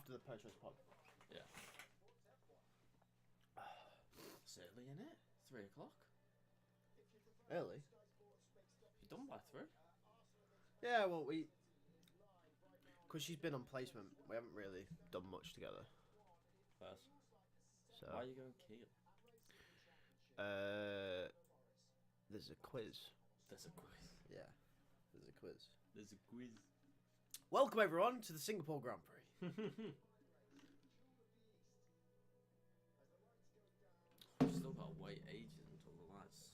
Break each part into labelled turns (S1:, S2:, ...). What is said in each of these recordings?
S1: after the post-race pod.
S2: Yeah. It's early, innit? 3 o'clock.
S1: Early?
S2: You're done by 3?
S1: Yeah, well, because she's been on placement, we haven't really done much together.
S2: First.
S1: So.
S2: Why are you going Kiel?
S1: There's a quiz.
S2: There's a quiz.
S1: Yeah, there's a quiz.
S2: There's a quiz.
S1: Welcome everyone to the Singapore Grand Prix.
S2: I've still got to wait ages until the lights.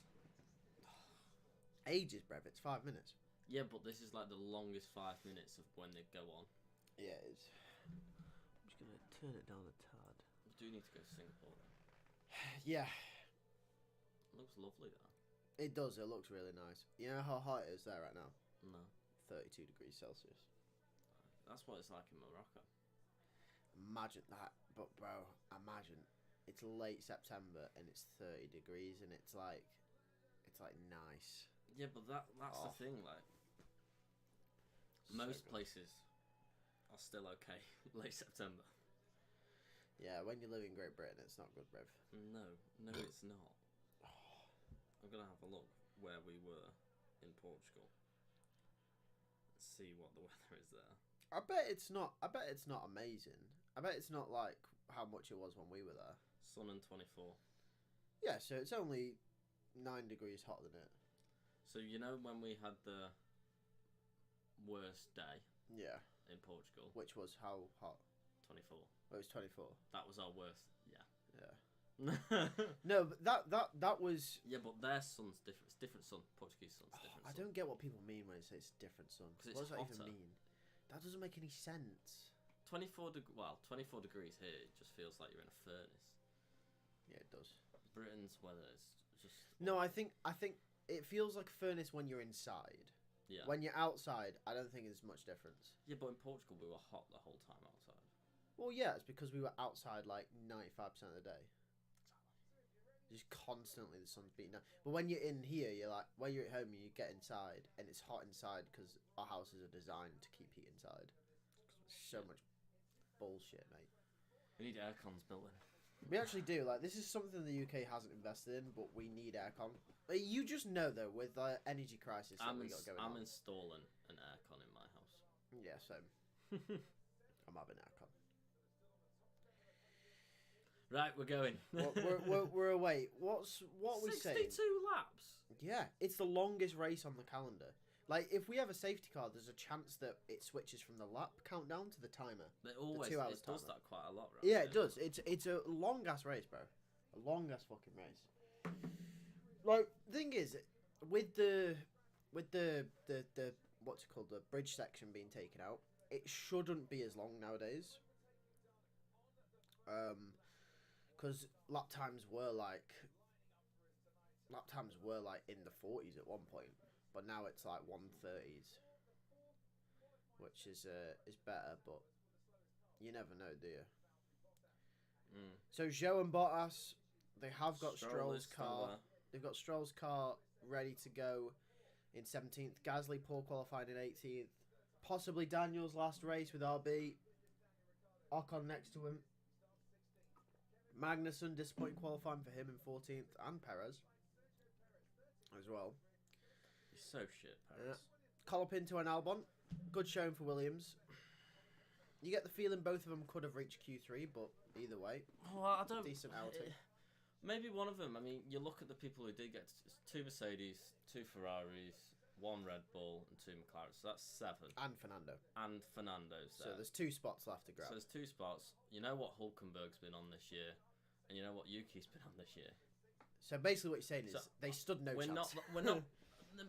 S1: Ages, Brev. It's 5 minutes.
S2: Yeah, but this is like the longest 5 minutes of when they go on.
S1: Yeah, it is. I'm just gonna turn it down a tad.
S2: We do need to go to Singapore though.
S1: Yeah.
S2: It looks lovely though.
S1: It does. It looks really nice. You know how hot it is there right now?
S2: No.
S1: 32 degrees Celsius.
S2: That's what it's like in Morocco.
S1: Imagine that. But, bro, imagine. It's late September and it's 30 degrees and it's like nice.
S2: Yeah, but that's the thing, like. Most places are still okay late September.
S1: Yeah, when you live in Great Britain, it's not good, Brev.
S2: No, it's not. I'm going to have a look where we were in Portugal. See what the weather is there.
S1: I bet it's not amazing. I bet it's not like how much it was when we were there.
S2: Sun and 24.
S1: Yeah, so it's only 9 degrees hotter than it.
S2: So you know when we had the worst day?
S1: Yeah.
S2: In Portugal.
S1: Which was how hot?
S2: 24.
S1: Oh, it was 24.
S2: That was our worst. Yeah.
S1: No, but that was.
S2: Yeah, but their sun's different. It's different sun. Portuguese sun's different.
S1: I don't get what people mean when they say it's different sun. What does that even mean? That doesn't make any sense.
S2: 24 degrees here. It just feels like you're in a furnace.
S1: Yeah, it does.
S2: Britain's weather is just.
S1: No, I think it feels like a furnace when you're inside.
S2: Yeah.
S1: When you're outside, I don't think there's much difference.
S2: Yeah, but in Portugal we were hot the whole time outside.
S1: Well, yeah, it's because we were outside like 95% of the day. Just constantly the sun's beating down. But when you're in here, you're like, when you're at home, you get inside, and it's hot inside because our houses are designed to keep heat inside. So much bullshit, mate.
S2: We need aircons built in.
S1: We actually do. Like, this is something the UK hasn't invested in, but we need aircon. You just know, though, with the energy crisis that we got going on.
S2: I'm installing an aircon in my house.
S1: Yeah, same. I'm having aircon.
S2: Right, we're going.
S1: we're away. What are we saying?
S2: 62 laps?
S1: Yeah, it's the longest race on the calendar. Like, if we have a safety car, there's a chance that it switches from the lap countdown to the timer.
S2: It always
S1: the 2 hours
S2: it does
S1: timer.
S2: that quite a lot, right?
S1: Yeah, it does. It's a long-ass race, bro. A long-ass fucking race. Like, the thing is, with the what's it called, the bridge section being taken out, it shouldn't be as long nowadays. Because lap times were like in the 40s at one point, but now it's like 130s, which is better, but you never know, do you? So Zhou and Bottas, they have got Stroll's car. They've got Stroll's car ready to go in 17th. Gasly poor qualified in 18th. Possibly Daniel's last race with RB. Ocon next to him. Magnussen, disappointing qualifying for him in 14th, and Perez as well.
S2: He's so shit, Perez.
S1: Colopinto and Albon, good showing for Williams. You get the feeling both of them could have reached Q3, but either way,
S2: I don't.
S1: Decent outing.
S2: Maybe one of them. I mean, you look at the people who did get 2 Mercedes, 2 Ferraris, 1 Red Bull, and 2 McLaren. So that's 7.
S1: And Fernando.
S2: And Fernando's there.
S1: So there's 2 spots left to grab.
S2: So there's 2 spots. You know what Hulkenberg's been on this year, and you know what Yuki's been on this year.
S1: So basically, what you're saying is they stood no chance.
S2: We're not.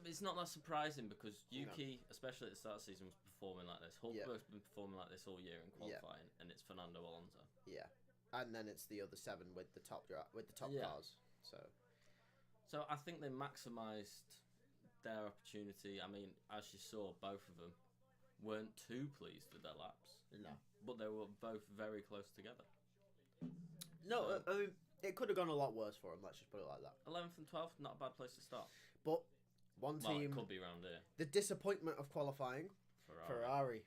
S2: It's not that surprising because Yuki, especially at the start of the season, was performing like this. Hulkenberg's been performing like this all year in qualifying, and it's Fernando Alonso.
S1: Yeah, and then it's the other 7 with the top cars. So
S2: I think they maximised their opportunity. I mean, as you saw, both of them weren't too pleased with their laps.
S1: No,
S2: but they were both very close together.
S1: No, I mean, it could have gone a lot worse for them. Let's just put it like that.
S2: 11th and 12th, not a bad place to start.
S1: But one team,
S2: it could be around here.
S1: The disappointment of qualifying, Ferrari.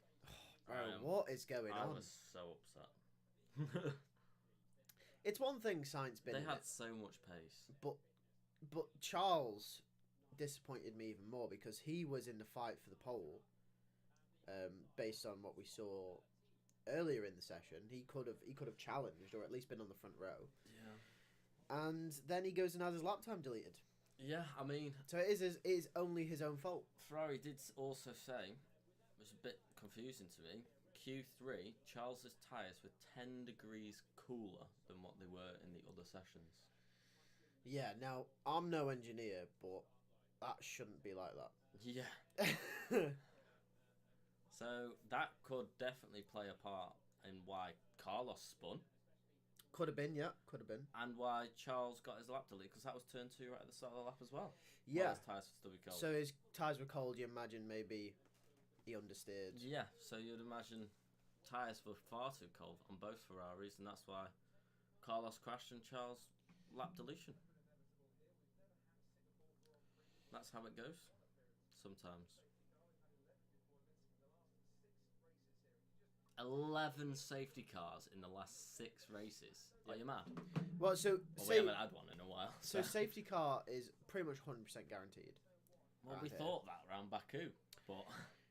S1: Oh, what is going on?
S2: I was so upset.
S1: It's one thing Sainz been.
S2: They had so much pace,
S1: but Charles disappointed me even more because he was in the fight for the pole. Based on what we saw earlier in the session, he could have challenged or at least been on the front row.
S2: Yeah.
S1: And then he goes and has his lap time deleted.
S2: Yeah, I mean,
S1: so it is only his own fault.
S2: Ferrari did also say, it was a bit confusing to me, Q3, Charles's tyres were 10 degrees cooler than what they were in the other sessions.
S1: Yeah, now, I'm no engineer, but that shouldn't be like that.
S2: Yeah. So that could definitely play a part in why Carlos spun.
S1: Could have been, yeah, could have been.
S2: And why Charles got his lap delete, because that was turn 2 right at the start of the lap as well.
S1: Yeah.
S2: His tyres would still be cold.
S1: So his tyres were cold, you imagine maybe he understeered.
S2: Yeah, so you'd imagine tyres were far too cold on both Ferraris, and that's why Carlos crashed and Charles lap deletion. That's how it goes sometimes. 11 safety cars in the last 6 races. Are you mad?
S1: Well,
S2: we haven't had one in a while.
S1: So safety car is pretty much 100% guaranteed.
S2: Well, we thought that around Baku, but...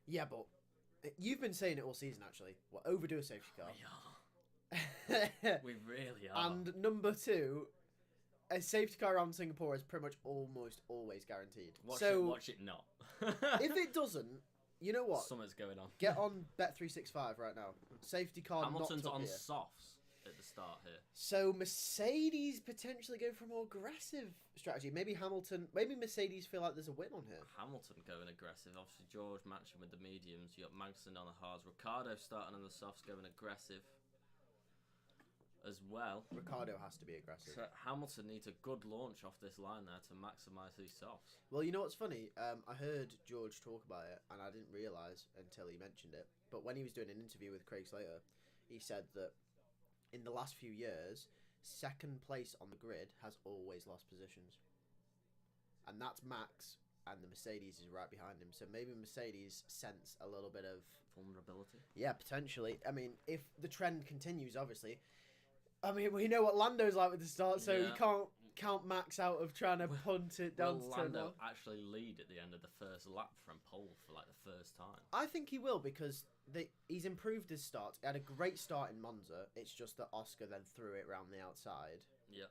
S1: Yeah, but you've been saying it all season, actually. We'll overdo a safety car.
S2: We are. We really are.
S1: And number 2, a safety car around Singapore is pretty much almost always guaranteed.
S2: Watch it not.
S1: If it doesn't, you know what?
S2: Something's going on.
S1: Get on Bet365 right now. Safety car
S2: Hamilton's on
S1: here.
S2: softs at the start here.
S1: So Mercedes potentially go for a more aggressive strategy. Maybe Mercedes feel like there's a win on here.
S2: Hamilton going aggressive. Obviously, George matching with the mediums. You got Magnussen on the hards. Ricciardo starting on the softs, going aggressive as well.
S1: Ricciardo has to be aggressive.
S2: So Hamilton needs a good launch off this line there to maximise these softs.
S1: Well, you know what's funny? I heard George talk about it, and I didn't realise until he mentioned it. But when he was doing an interview with Craig Slater, he said that in the last few years, second place on the grid has always lost positions. And that's Max, and the Mercedes is right behind him. So maybe Mercedes sense a little bit of...
S2: vulnerability?
S1: Yeah, potentially. I mean, if the trend continues, obviously... I mean, we know what Lando's like with the start, so you can't count Max out of trying to punt it down to turn 1.
S2: Lando actually lead at the end of the first lap from pole for like the first time?
S1: I think he will, because he's improved his start. He had a great start in Monza. It's just that Oscar then threw it around the outside.
S2: Yep.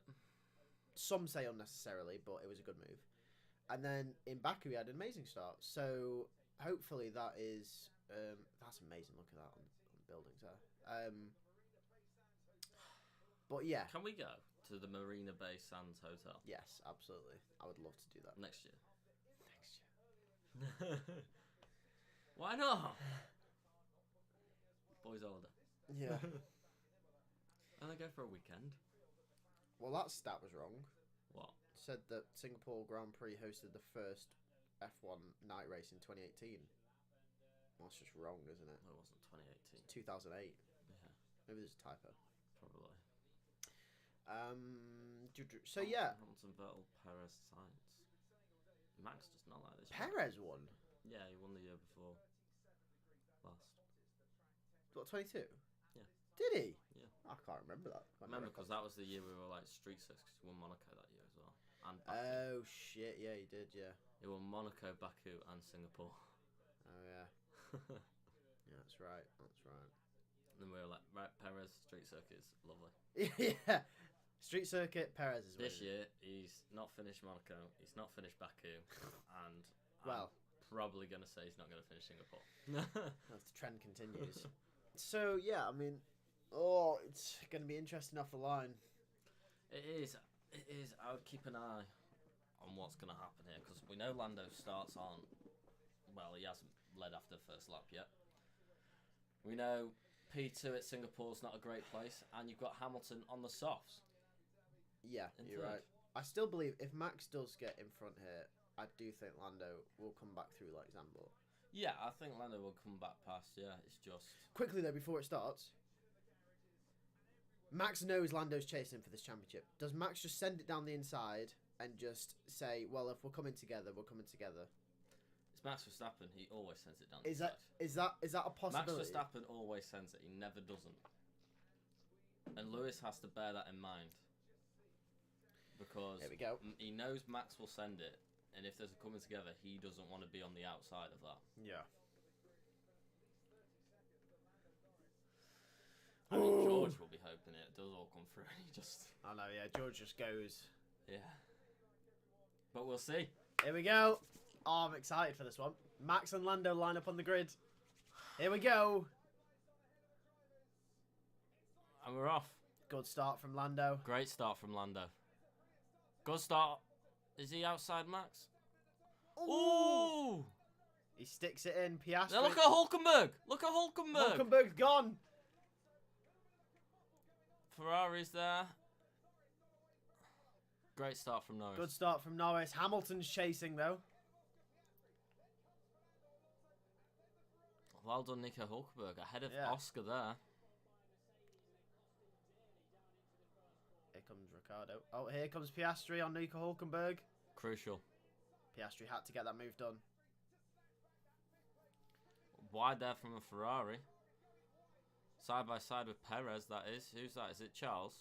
S1: Some say unnecessarily, but it was a good move. And then in Baku, he had an amazing start. So hopefully that is... that's amazing. Look at that on the buildings there. But yeah.
S2: Can we go to the Marina Bay Sands Hotel?
S1: Yes, absolutely. I would love to do that.
S2: Next year. Why not? Boys older.
S1: Yeah.
S2: And I go for a weekend.
S1: Well, that stat was wrong.
S2: What?
S1: Said that Singapore Grand Prix hosted the first F1 night race in 2018. Well, that's just wrong, isn't it?
S2: No, it wasn't 2018.
S1: It's 2008.
S2: Yeah.
S1: Maybe there's a typo.
S2: Probably.
S1: So yeah.
S2: Hamilton, Vettel, Perez, Sainz. Max does not like this.
S1: Perez won?
S2: Yeah, he won the year before. Last.
S1: What, 22?
S2: Yeah.
S1: Did he?
S2: Yeah.
S1: I can't remember that.
S2: Remember, because that was the year we were like street circuits, because he won Monaco that year as well. And Baku.
S1: Oh shit, yeah, he did, yeah.
S2: He won Monaco, Baku and Singapore.
S1: Oh yeah. Yeah, that's right, that's right.
S2: And then we were like, right, Perez, street circuits, lovely.
S1: Yeah. Street circuit, Perez is winning.
S2: This year, he's not finished Monaco, he's not finished Baku, and
S1: well,
S2: I'm probably going to say he's not going to finish Singapore.
S1: As the trend continues. So, yeah, I mean, it's going to be interesting off the line.
S2: It is. I would keep an eye on what's going to happen here, because we know Lando starts on, well, he hasn't led after the first lap yet. We know P2 at Singapore's not a great place, and you've got Hamilton on the softs.
S1: Yeah, you're right. I still believe if Max does get in front here, I do think Lando will come back through like Zandvoort.
S2: Yeah, I think Lando will come back past, yeah, it's just...
S1: Quickly though, before it starts, Max knows Lando's chasing for this championship. Does Max just send it down the inside and just say, well, if we're coming together, we're coming together?
S2: It's Max Verstappen. He always sends it down. The
S1: Is
S2: inside.
S1: that a possibility?
S2: Max Verstappen always sends it. He never doesn't. And Lewis has to bear that in mind. Because
S1: Here we go.
S2: he knows Max will send it, and if there's a coming together, he doesn't want to be on the outside of that.
S1: Yeah.
S2: I mean, George will be hoping it does all come through. He just...
S1: I know, yeah. George just goes.
S2: Yeah. But we'll see.
S1: Here we go. Oh, I'm excited for this one. Max and Lando line up on the grid. Here we go.
S2: And we're off.
S1: Good start from Lando.
S2: Great start from Lando. Good start. Is he outside Max? Ooh!
S1: He sticks it in. Piastri.
S2: Now look at Hulkenberg. Look at Hulkenberg.
S1: Hulkenberg's gone.
S2: Ferrari's there. Great start from Norris.
S1: Good start from Norris. Hamilton's chasing, though.
S2: Well done, Nico Hulkenberg. Ahead of Oscar there.
S1: Here comes Ricciardo. Oh, here comes Piastri on Nico Hulkenberg.
S2: Crucial.
S1: Piastri had to get that move done.
S2: Wide there from a Ferrari. Side by side with Perez, that is. Who's that? Is it Charles?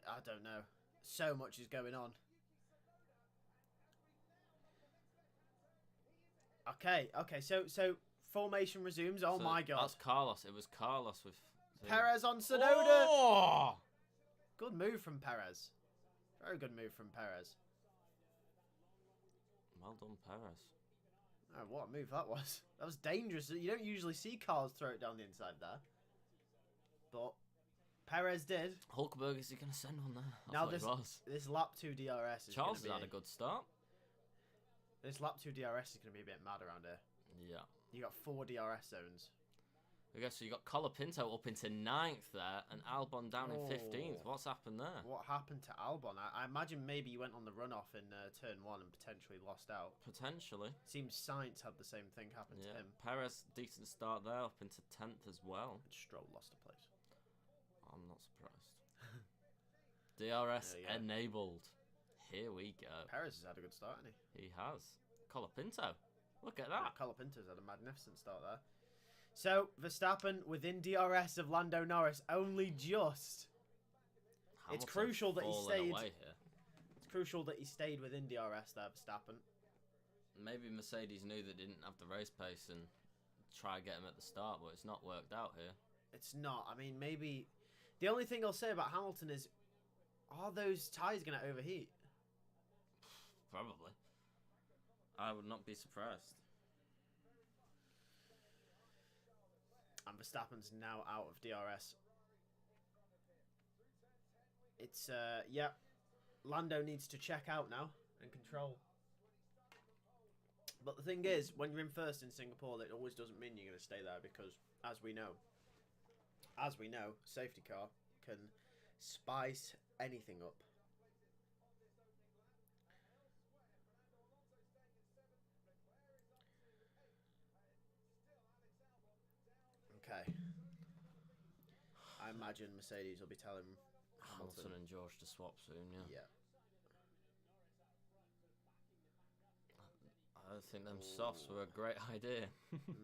S1: I don't know. So much is going on. Okay. So formation resumes. Oh my God.
S2: That's Carlos. It was Carlos with
S1: Perez on Tsunoda.
S2: Oh!
S1: Good move from Perez. Very good move from Perez.
S2: Well done, Perez.
S1: Oh, what a move that was. That was dangerous. You don't usually see cars throw it down the inside there. But Perez did.
S2: Hulkenberg, is he going to send one there?
S1: Now this lap 2 DRS is
S2: Charles has had a good start.
S1: This lap 2 DRS is going to be a bit mad around here.
S2: Yeah.
S1: You got 4 DRS zones.
S2: I guess so you got Colapinto up into 9th there and Albon down in 15th. What's happened there?
S1: What happened to Albon? I imagine maybe he went on the runoff in turn 1 and potentially lost out.
S2: Potentially.
S1: Seems Sainz had the same thing happen to him.
S2: Perez, decent start there, up into 10th as well.
S1: And Stroll lost a place.
S2: I'm not surprised. DRS enabled. Here we go.
S1: Perez has had a good start, hasn't he?
S2: He has. Colapinto. Look at that.
S1: Colapinto's had a magnificent start there. So, Verstappen within DRS of Lando Norris, only just. It's crucial that he stayed. It's crucial that he stayed within DRS there, Verstappen.
S2: Maybe Mercedes knew they didn't have the race pace and try to get him at the start, but it's not worked out here.
S1: It's not. I mean, maybe. The only thing I'll say about Hamilton is, are those tyres going to overheat?
S2: Probably. I would not be surprised.
S1: And Verstappen's now out of DRS. It's, Lando needs to check out now and control. But the thing is, when you're in first in Singapore, that always doesn't mean you're going to stay there because, as we know, safety car can spice anything up. Okay. I imagine Mercedes will be telling
S2: Hamilton and George to swap soon, yeah. I think them softs were a great idea.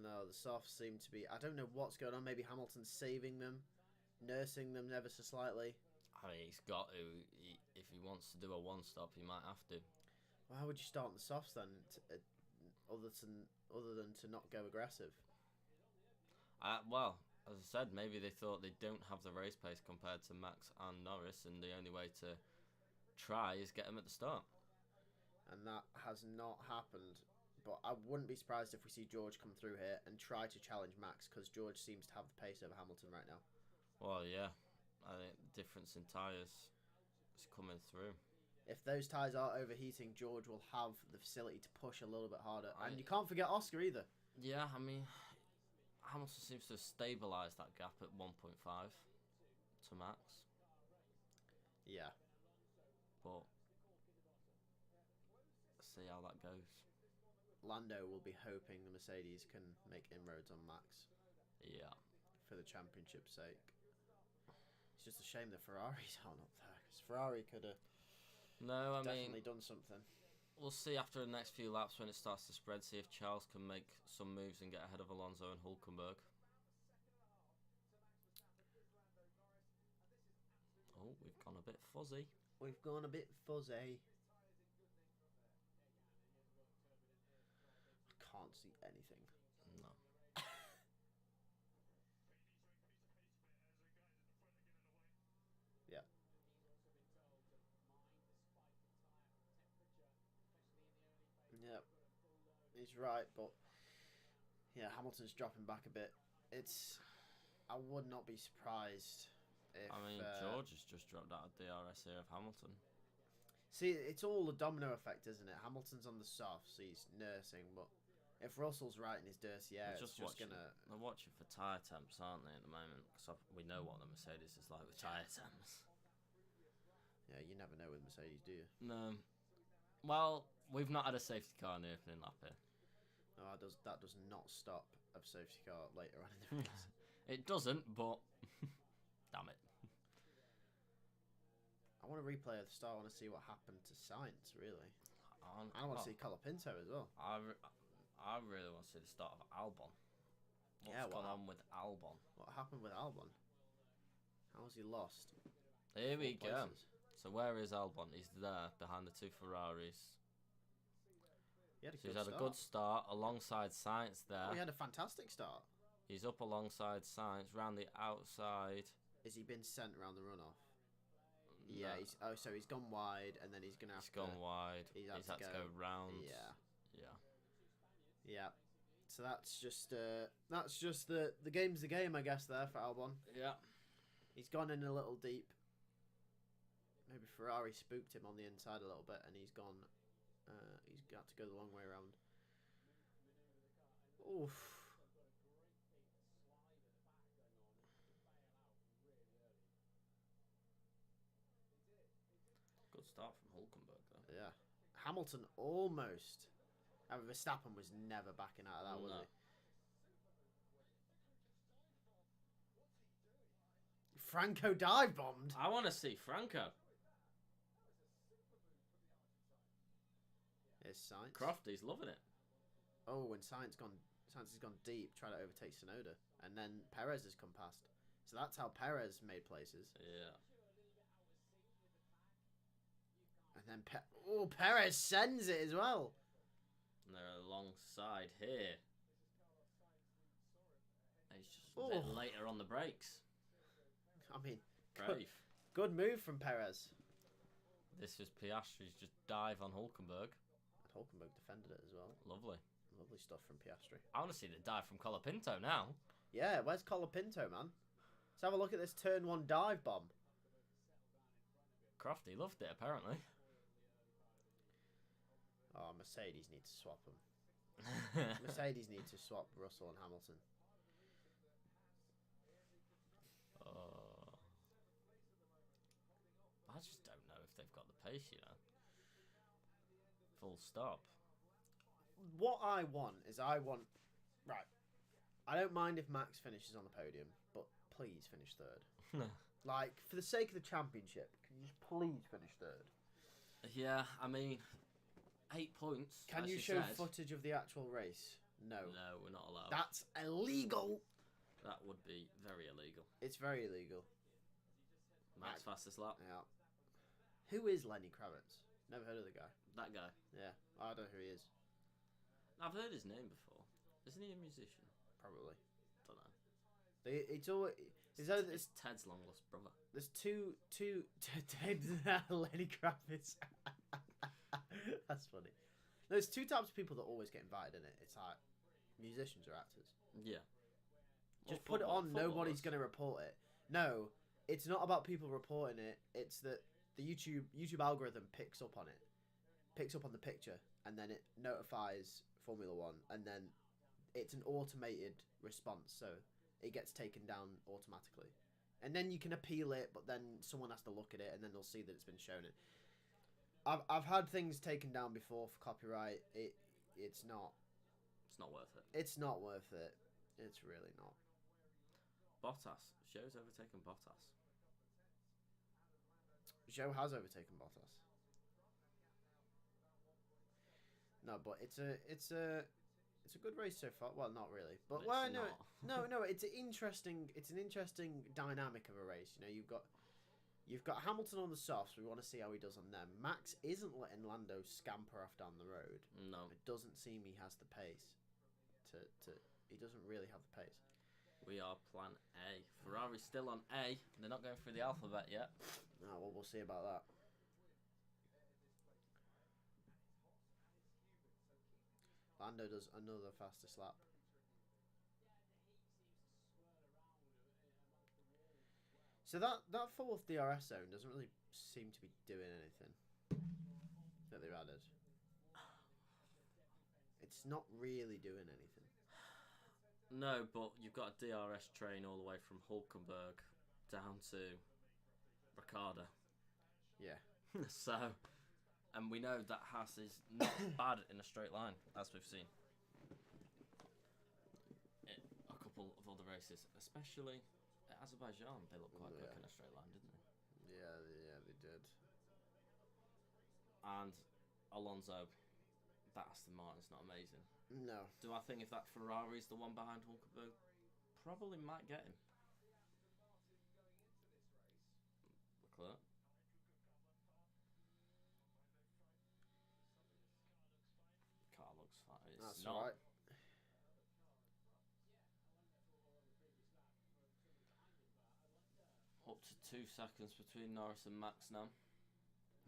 S1: No, the softs seem to be... I don't know what's going on. Maybe Hamilton's saving them, nursing them ever so slightly.
S2: I mean, he's got to. If he wants to do a one-stop, he might have to.
S1: Why would you start on the softs then, other than to not go aggressive?
S2: Well, as I said, maybe they thought they don't have the race pace compared to Max and Norris, and the only way to try is get them at the start. And
S1: that has not happened. But I wouldn't be surprised if we see George come through here and try to challenge Max, because George seems to have the pace over Hamilton right now.
S2: Well, yeah. I think the difference in tyres is coming through.
S1: If those tyres are overheating, George will have the facility to push a little bit harder. And you can't forget Oscar either.
S2: Yeah, I mean, Hamilton seems to have stabilised that gap at 1.5 to Max.
S1: Yeah.
S2: But see how that goes.
S1: Lando will be hoping the Mercedes can make inroads on Max.
S2: Yeah.
S1: For the championship's sake. It's just a shame the Ferraris aren't up there, because Ferrari could have definitely done something.
S2: we'll see after the next few laps when it starts to spread. See if Charles can make some moves and get ahead of Alonso and Hulkenberg. Oh, we've gone a bit fuzzy.
S1: We've gone a bit fuzzy. I can't see anything.
S2: No.
S1: Yeah. Yep. He's right, but yeah, Hamilton's dropping back a bit. I would not be surprised if.
S2: I mean, George has just dropped out of DRS here of Hamilton.
S1: See, it's all a domino effect, isn't it? Hamilton's on the softs, he's nursing, but if Russell's right in his dirty air, it's just gonna.
S2: They're watching for tyre temps, aren't they, at the moment? Because we know what the Mercedes is like with tyre temps.
S1: Yeah, you never know with Mercedes, do you?
S2: No. Well, we've not had a safety car in the opening lap here.
S1: No, that does not stop a safety car later on in the race.
S2: It doesn't, but damn it.
S1: I want to replay the start. I want to see what happened to Sainz, really. I want to see Colapinto as well.
S2: I really want to see the start of Albon. What's gone on with Albon?
S1: What happened with Albon? How has he lost?
S2: Here we go. So where is Albon? He's there behind the two Ferraris. He's had a good start alongside Sainz there.
S1: Oh, he had a fantastic start.
S2: He's up alongside Sainz round the outside.
S1: Has he been sent around the runoff?
S2: No.
S1: Yeah. So he's gone wide, and then he's gonna have
S2: He's gone wide. He's had to go round.
S1: Yeah. So that's just the game's the game, I guess. There for Albon.
S2: Yeah.
S1: He's gone in a little deep. Maybe Ferrari spooked him on the inside a little bit, and he's gone. He's got to go the long way around. Oof.
S2: Good start from Hulkenberg, though.
S1: Yeah. Hamilton almost. Verstappen was never backing out of that, was he? Franco dive bombed.
S2: I want to see Franco.
S1: Here's Sainz.
S2: Crofty's loving it.
S1: Oh, when Sainz has gone deep, trying to overtake Tsunoda, and then Perez has come past. So that's how Perez made places.
S2: Yeah.
S1: And then Perez sends it as well.
S2: And they're alongside here. He's just a bit later on the brakes.
S1: I mean,
S2: brave.
S1: Good move from Perez.
S2: This is Piastri's just dive on Hulkenberg.
S1: And Hulkenberg defended it as well.
S2: Lovely.
S1: Lovely stuff from Piastri.
S2: I want to see the dive from Colapinto now.
S1: Yeah, where's Colapinto, man? Let's have a look at this turn one dive bomb.
S2: Crofty loved it, apparently.
S1: Oh, Mercedes need to swap them. Mercedes need to swap Russell and Hamilton.
S2: I just don't know if they've got the pace, you know. Full stop.
S1: What I want is right. I don't mind if Max finishes on the podium, but please finish third. Like, for the sake of the championship, can you just please finish third?
S2: Yeah, I mean, 8 points.
S1: Can you show footage of the actual race? No.
S2: No, we're not allowed.
S1: That's illegal.
S2: That would be very illegal.
S1: It's very illegal.
S2: Max fastest lap.
S1: Yeah. Who is Lenny Kravitz? Never heard of the guy.
S2: That guy.
S1: Yeah, I don't know who he is.
S2: I've heard his name before. Isn't he a musician?
S1: Probably.
S2: Don't know.
S1: It's always.
S2: It's Ted's long lost brother.
S1: There's two Lenny Kravitz. That's funny. There's two types of people that always get invited in it. It's like musicians or actors.
S2: Yeah.
S1: Just put it on. Nobody's going to report it. No, it's not about people reporting it. It's that the YouTube algorithm picks up on it, picks up on the picture, and then it notifies Formula One, and then it's an automated response, so it gets taken down automatically. And then you can appeal it, but then someone has to look at it, and then they'll see that it's been shown. I've had things taken down before for copyright. It's not.
S2: It's not worth it.
S1: It's not worth it. It's really not.
S2: Bottas. Zhou's overtaken Bottas.
S1: Zhou has overtaken Bottas. No, but it's a good race so far. Well, not really, but
S2: It's
S1: well,
S2: not.
S1: no, it's an interesting dynamic of a race. You know, you've got Hamilton on the softs. We want to see how he does on them. Max isn't letting Lando scamper off down the road.
S2: No.
S1: It doesn't seem he has the pace. He doesn't really have the pace.
S2: We are Plan A. Ferrari's still on A. They're not going through the alphabet yet.
S1: Oh, well, we'll see about that. Lando does another fastest lap. So that fourth DRS zone doesn't really seem to be doing anything that they've added. It's not really doing anything.
S2: No, but you've got a DRS train all the way from Hulkenberg down to Ricciardo.
S1: Yeah.
S2: So, and we know that Haas is not bad in a straight line, as we've seen. A couple of other races, especially at Azerbaijan, they looked quite quick in a straight line, didn't they?
S1: Yeah, they did.
S2: And Alonso, that Aston Martin's not amazing.
S1: No.
S2: Do I think if that Ferrari's the one behind Hulkenberg, probably might get him. Leclerc. Car looks fine. It's
S1: That's
S2: not.
S1: alright.
S2: Up to 2 seconds between Norris and Max now.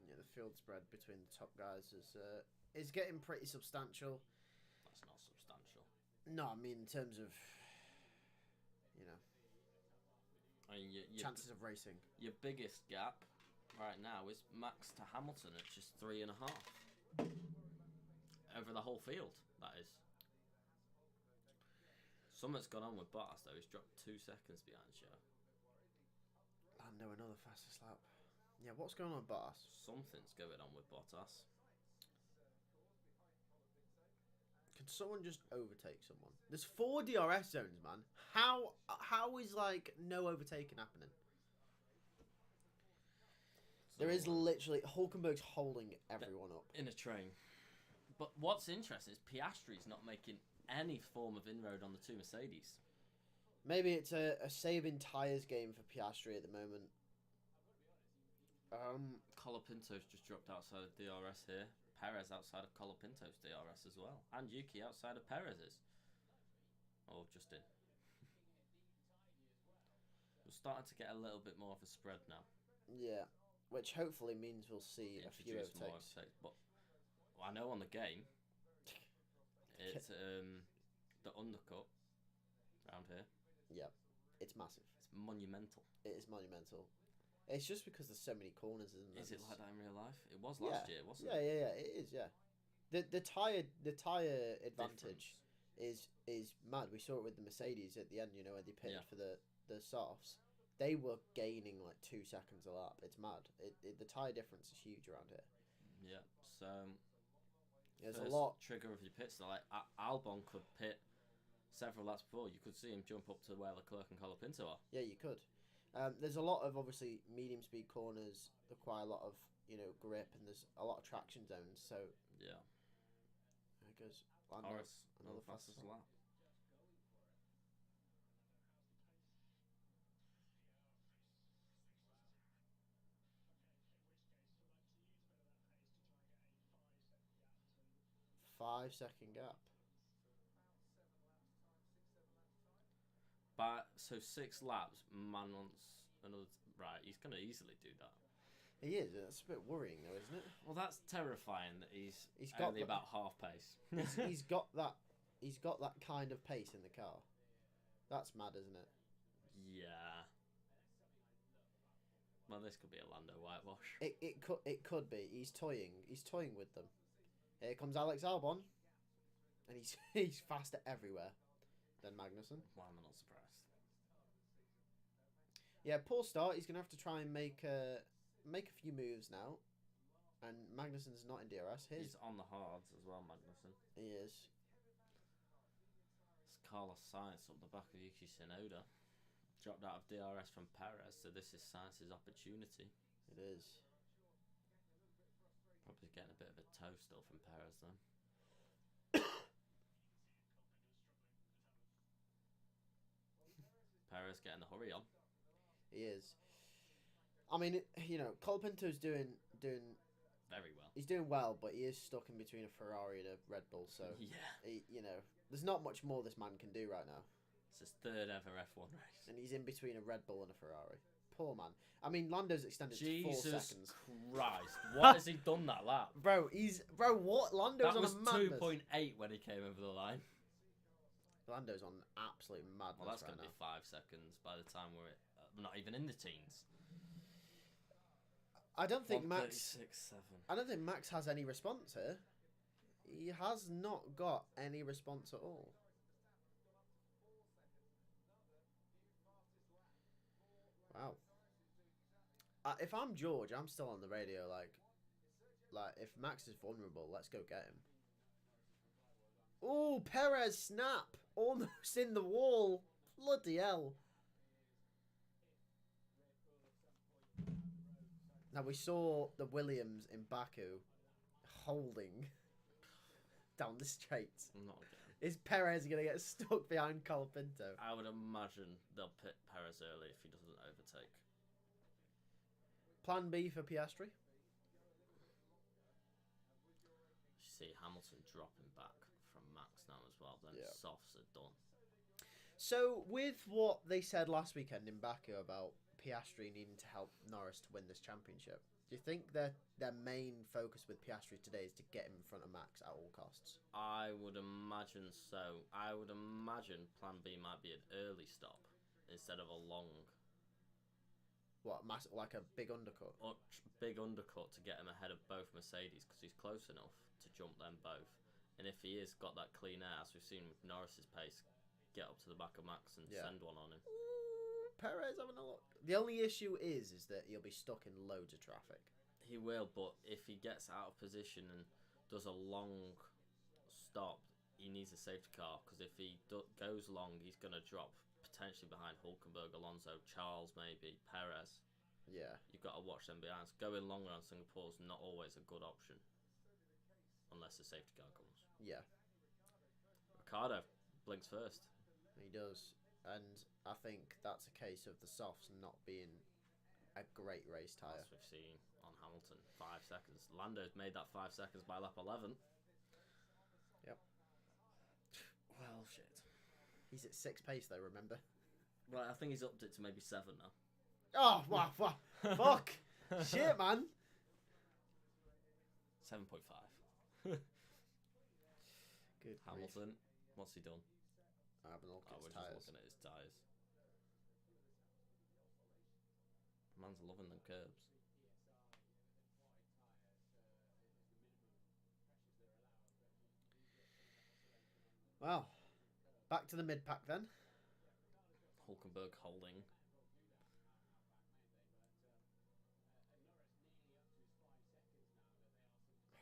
S1: Yeah, the field spread between the top guys is getting pretty substantial.
S2: That's not substantial.
S1: No, I mean in terms of, you know,
S2: I mean,
S1: chances of racing.
S2: Your biggest gap right now is Max to Hamilton at just 3.5 over the whole field. That is. Something's gone on with Bottas though. He's dropped 2 seconds behind Show.
S1: Lando another fastest lap. Yeah, what's going on with Bottas?
S2: Something's going on with Bottas.
S1: Can someone just overtake someone? There's 4 DRS zones, man. How is like no overtaking happening? There is literally Hulkenberg's holding everyone up
S2: in a train. But what's interesting is Piastri's not making any form of inroad on the 2 Mercedes.
S1: Maybe it's a saving tyres game for Piastri at the moment.
S2: Colapinto's just dropped outside of DRS here. Perez outside of Colapinto's DRS as well. And Yuki outside of Perez's. Oh, just in. We're starting to get a little bit more of a spread now.
S1: Yeah, which hopefully means we'll see a few overtakes.
S2: But I know on the game, it's the undercut around here.
S1: Yeah, it's massive.
S2: It's monumental.
S1: It is monumental. It's just because there's so many corners, isn't there?
S2: Is it like that in real life? It was last year, wasn't
S1: it? Yeah, it is. Yeah, the tire advantage is mad. We saw it with the Mercedes at the end. You know, where they pitted for the softs. They were gaining like 2 seconds a lap. It's mad. The tire difference is huge around here.
S2: Yeah. So
S1: there's a lot
S2: trigger of your pits. So like Albon could pit several laps before. You could see him jump up to where Leclerc and Colapinto are.
S1: Yeah, you could. There's a lot of obviously medium speed corners require a lot of grip, and there's a lot of traction zones. So
S2: yeah,
S1: there goes Lando, another fastest lap. Five-second gap.
S2: But so 6 laps, man wants another. Right, he's gonna easily do that.
S1: He is. That's a bit worrying, though, isn't it?
S2: Well, that's terrifying that he's
S1: got
S2: only about half pace.
S1: he's got that. He's got that kind of pace in the car. That's mad, isn't it?
S2: Yeah. Well, this could be a Lando whitewash.
S1: It could be. He's toying with them. Here comes Alex Albon, and he's faster everywhere than Magnussen.
S2: Why am I not surprised?
S1: Yeah, poor start. He's gonna have to try and make a few moves now, and Magnussen's not in DRS.
S2: He's on the hards as well, Magnussen.
S1: He is.
S2: It's Carlos Sainz up the back of Yuki Tsunoda. Dropped out of DRS from Perez, so this is Sainz's opportunity.
S1: It is.
S2: Probably getting a bit of a toe still from Perez then. Perez getting the hurry on.
S1: He is. I mean, Colapinto's doing
S2: Very well.
S1: He's doing well, but he is stuck in between a Ferrari and a Red Bull. So there's not much more this man can do right now.
S2: It's his third ever F1 race,
S1: and he's in between a Red Bull and a Ferrari. Poor man. I mean, Lando's extended to 4 seconds.
S2: Jesus Christ! What has he done that lap?
S1: Bro, what? Lando's on a madness.
S2: That was 2.8 when he came over the line.
S1: Lando's on absolute madness.
S2: Well, that's
S1: going to
S2: be 5 seconds by the time we're not even in the teens.
S1: I don't think Max.
S2: 1:36.7.
S1: I don't think Max has any response here. He has not got any response at all. Wow. If I'm George, I'm still on the radio. Like if Max is vulnerable, let's go get him. Oh, Perez snap, almost in the wall. Bloody hell. Now, we saw the Williams in Baku holding down the straight.
S2: Not again.
S1: Is Perez going to get stuck behind Colapinto?
S2: I would imagine they'll pit Perez early if he doesn't overtake.
S1: Plan B for Piastri?
S2: You see Hamilton dropping back from Max now as well. Then softs are done.
S1: So, with what they said last weekend in Baku about Piastri needing to help Norris to win this championship, do you think their main focus with Piastri today is to get him in front of Max at all costs?
S2: I would imagine so. I would imagine Plan B might be an early stop instead of a long.
S1: What, like a big undercut?
S2: Big undercut to get him ahead of both Mercedes because he's close enough to jump them both. And if he has got that clean air, as we've seen with Norris's pace, get up to the back of Max and send one on him.
S1: Perez having a look. The only issue is that he'll be stuck in loads of traffic.
S2: He will, but if he gets out of position and does a long stop, he needs a safety car because if he goes long, he's going to drop potentially behind Hulkenberg, Alonso, Charles, maybe Perez.
S1: Yeah,
S2: you've got to watch them behind. Going longer on Singapore is not always a good option unless the safety car comes.
S1: Yeah,
S2: Ricciardo blinks first.
S1: He does. And I think that's a case of the softs not being a great race tyre.
S2: As we've seen on Hamilton, 5 seconds. Lando's made that 5 seconds by lap 11.
S1: Yep.
S2: Well, shit.
S1: He's at 6 pace though, remember?
S2: Right, I think he's upped it to maybe 7 now.
S1: Oh, wow. Fuck. Shit, man.
S2: 7.5.
S1: Good
S2: Hamilton, what's he done?
S1: I haven't looked at his
S2: we're
S1: tyres.
S2: just looking at his tyres. Man's loving them curbs.
S1: Well, back to the mid-pack then.
S2: Hulkenberg holding.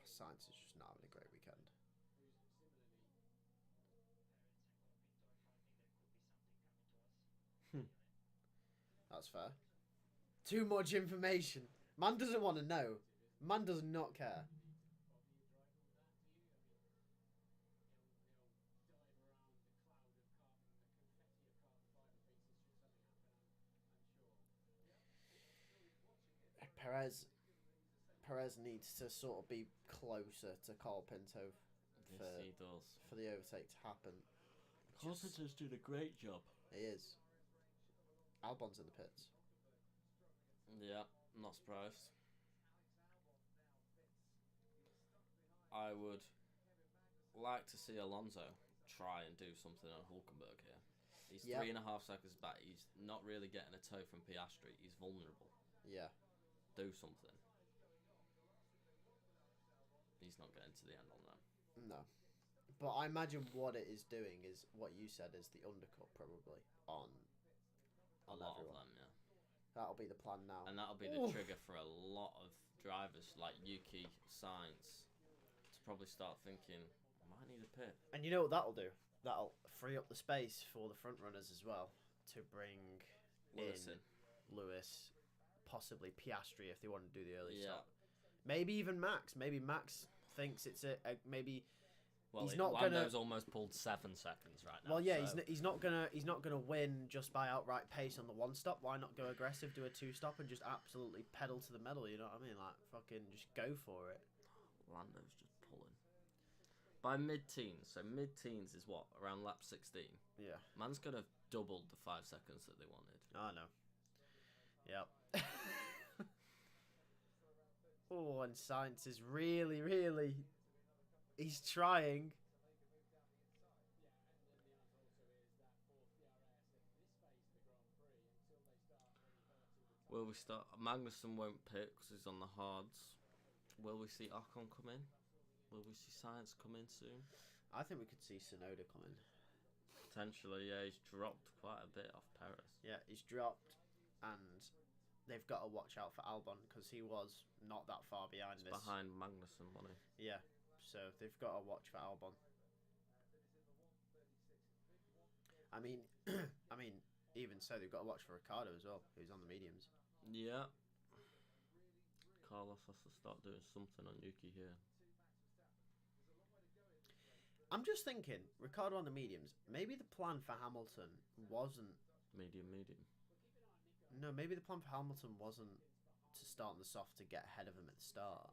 S1: Sainz is just not having a great weekend. That's fair. Too much information. Man doesn't want to know. Man does not care. Perez needs to sort of be closer to Colapinto for the overtake to happen.
S2: Colapinto's doing a great job.
S1: He is. Albon's in the pits.
S2: Yeah, not surprised. I would like to see Alonso try and do something on Hulkenberg here. He's 3.5 seconds back. He's not really getting a toe from Piastri. He's vulnerable.
S1: Yeah.
S2: Do something. He's not getting to the end on that.
S1: No. But I imagine what it is doing is what you said is the undercut probably on
S2: a lot
S1: everyone.
S2: Of them, yeah.
S1: That'll be the plan now.
S2: And that'll be the trigger for a lot of drivers like Yuki, Sainz to probably start thinking, I might need a pit.
S1: And you know what that'll do? That'll free up the space for the front runners as well to bring
S2: Lewis
S1: in Lewis, possibly Piastri if they want to do the early
S2: Yeah.
S1: stop. Maybe even Max. Maybe Max thinks it's maybe
S2: Well,
S1: he's not
S2: Lando's
S1: gonna.
S2: almost pulled 7 seconds right now.
S1: Well, yeah,
S2: so.
S1: he's not gonna win just by outright pace on the one stop. Why not go aggressive, do a two stop, and just absolutely pedal to the metal? You know what I mean? Like fucking just go for it.
S2: Lando's just pulling by mid-teens. So mid-teens is what, around lap 16.
S1: Yeah,
S2: Man's could have doubled the 5 seconds that they wanted.
S1: I know. Yep. Oh, and Science is really. He's trying.
S2: Will we start? Magnussen won't pit because he's on the hards. Will we see Ocon come in? Will we see Science come in soon?
S1: I think we could see Sonoda coming.
S2: Potentially, yeah. He's dropped quite a bit off Perez.
S1: Yeah, he's dropped, and they've got to watch out for Albon because he was not that far behind this.
S2: Behind Magnussen, wasn't he?
S1: Yeah, so they've got to watch for Albon. I mean, even so, they've got to watch for Ricardo as well, who's on the mediums.
S2: Yeah. Carlos has to start doing something on Yuki here.
S1: I'm just thinking, Ricardo on the mediums. Maybe the plan for Hamilton wasn't.
S2: Medium.
S1: No, maybe the plan for Hamilton wasn't to start on the soft to get ahead of him at the start.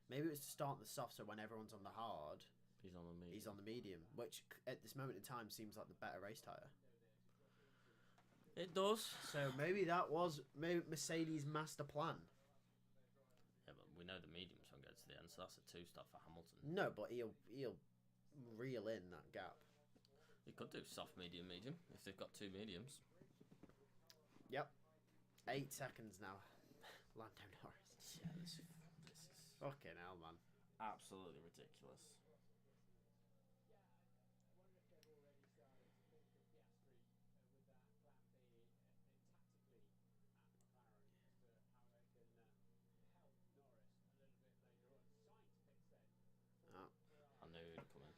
S1: Maybe it was to start on the soft so when everyone's on the hard,
S2: he's on the medium.
S1: He's on the medium, which at this moment in time seems like the better race tyre.
S2: It does.
S1: So maybe that was Mercedes' master plan.
S2: Yeah, but we know the medium's going to go to the end, so that's a 2-star for Hamilton.
S1: No, but he'll reel in that gap.
S2: He could do soft, medium if they've got 2 mediums.
S1: Yep. 8 seconds now. Lando Norris.
S2: Yeah, this is
S1: fucking hell, man.
S2: Absolutely ridiculous. I knew he'd come in.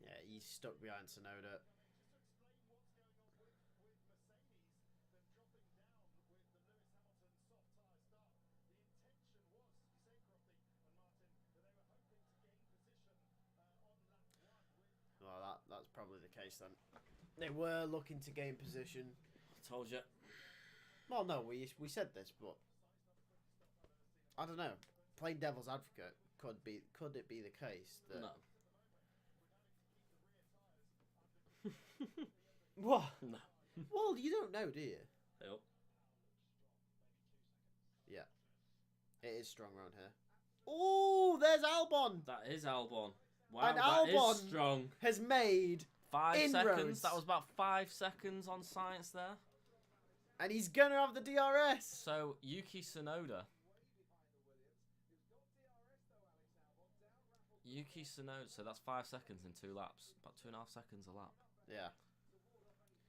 S1: Yeah, he's stuck behind Tsunoda. Well, that's probably the case then. They were looking to gain position.
S2: I told you.
S1: Well, no, we said this, but I don't know. Playing devil's advocate, could it be the case that?
S2: No.
S1: What?
S2: No.
S1: Well, you don't know, do you?
S2: Yep.
S1: Yeah. It is strong around here. Oh, there's Albon.
S2: That is Albon. Wow,
S1: and
S2: that
S1: Albon
S2: is strong.
S1: Has made
S2: 5
S1: inroads.
S2: seconds. That was about 5 seconds on Science there.
S1: And he's gonna have the DRS.
S2: So Yuki Tsunoda. So that's 5 seconds in 2 laps. About 2.5 seconds a lap.
S1: Yeah.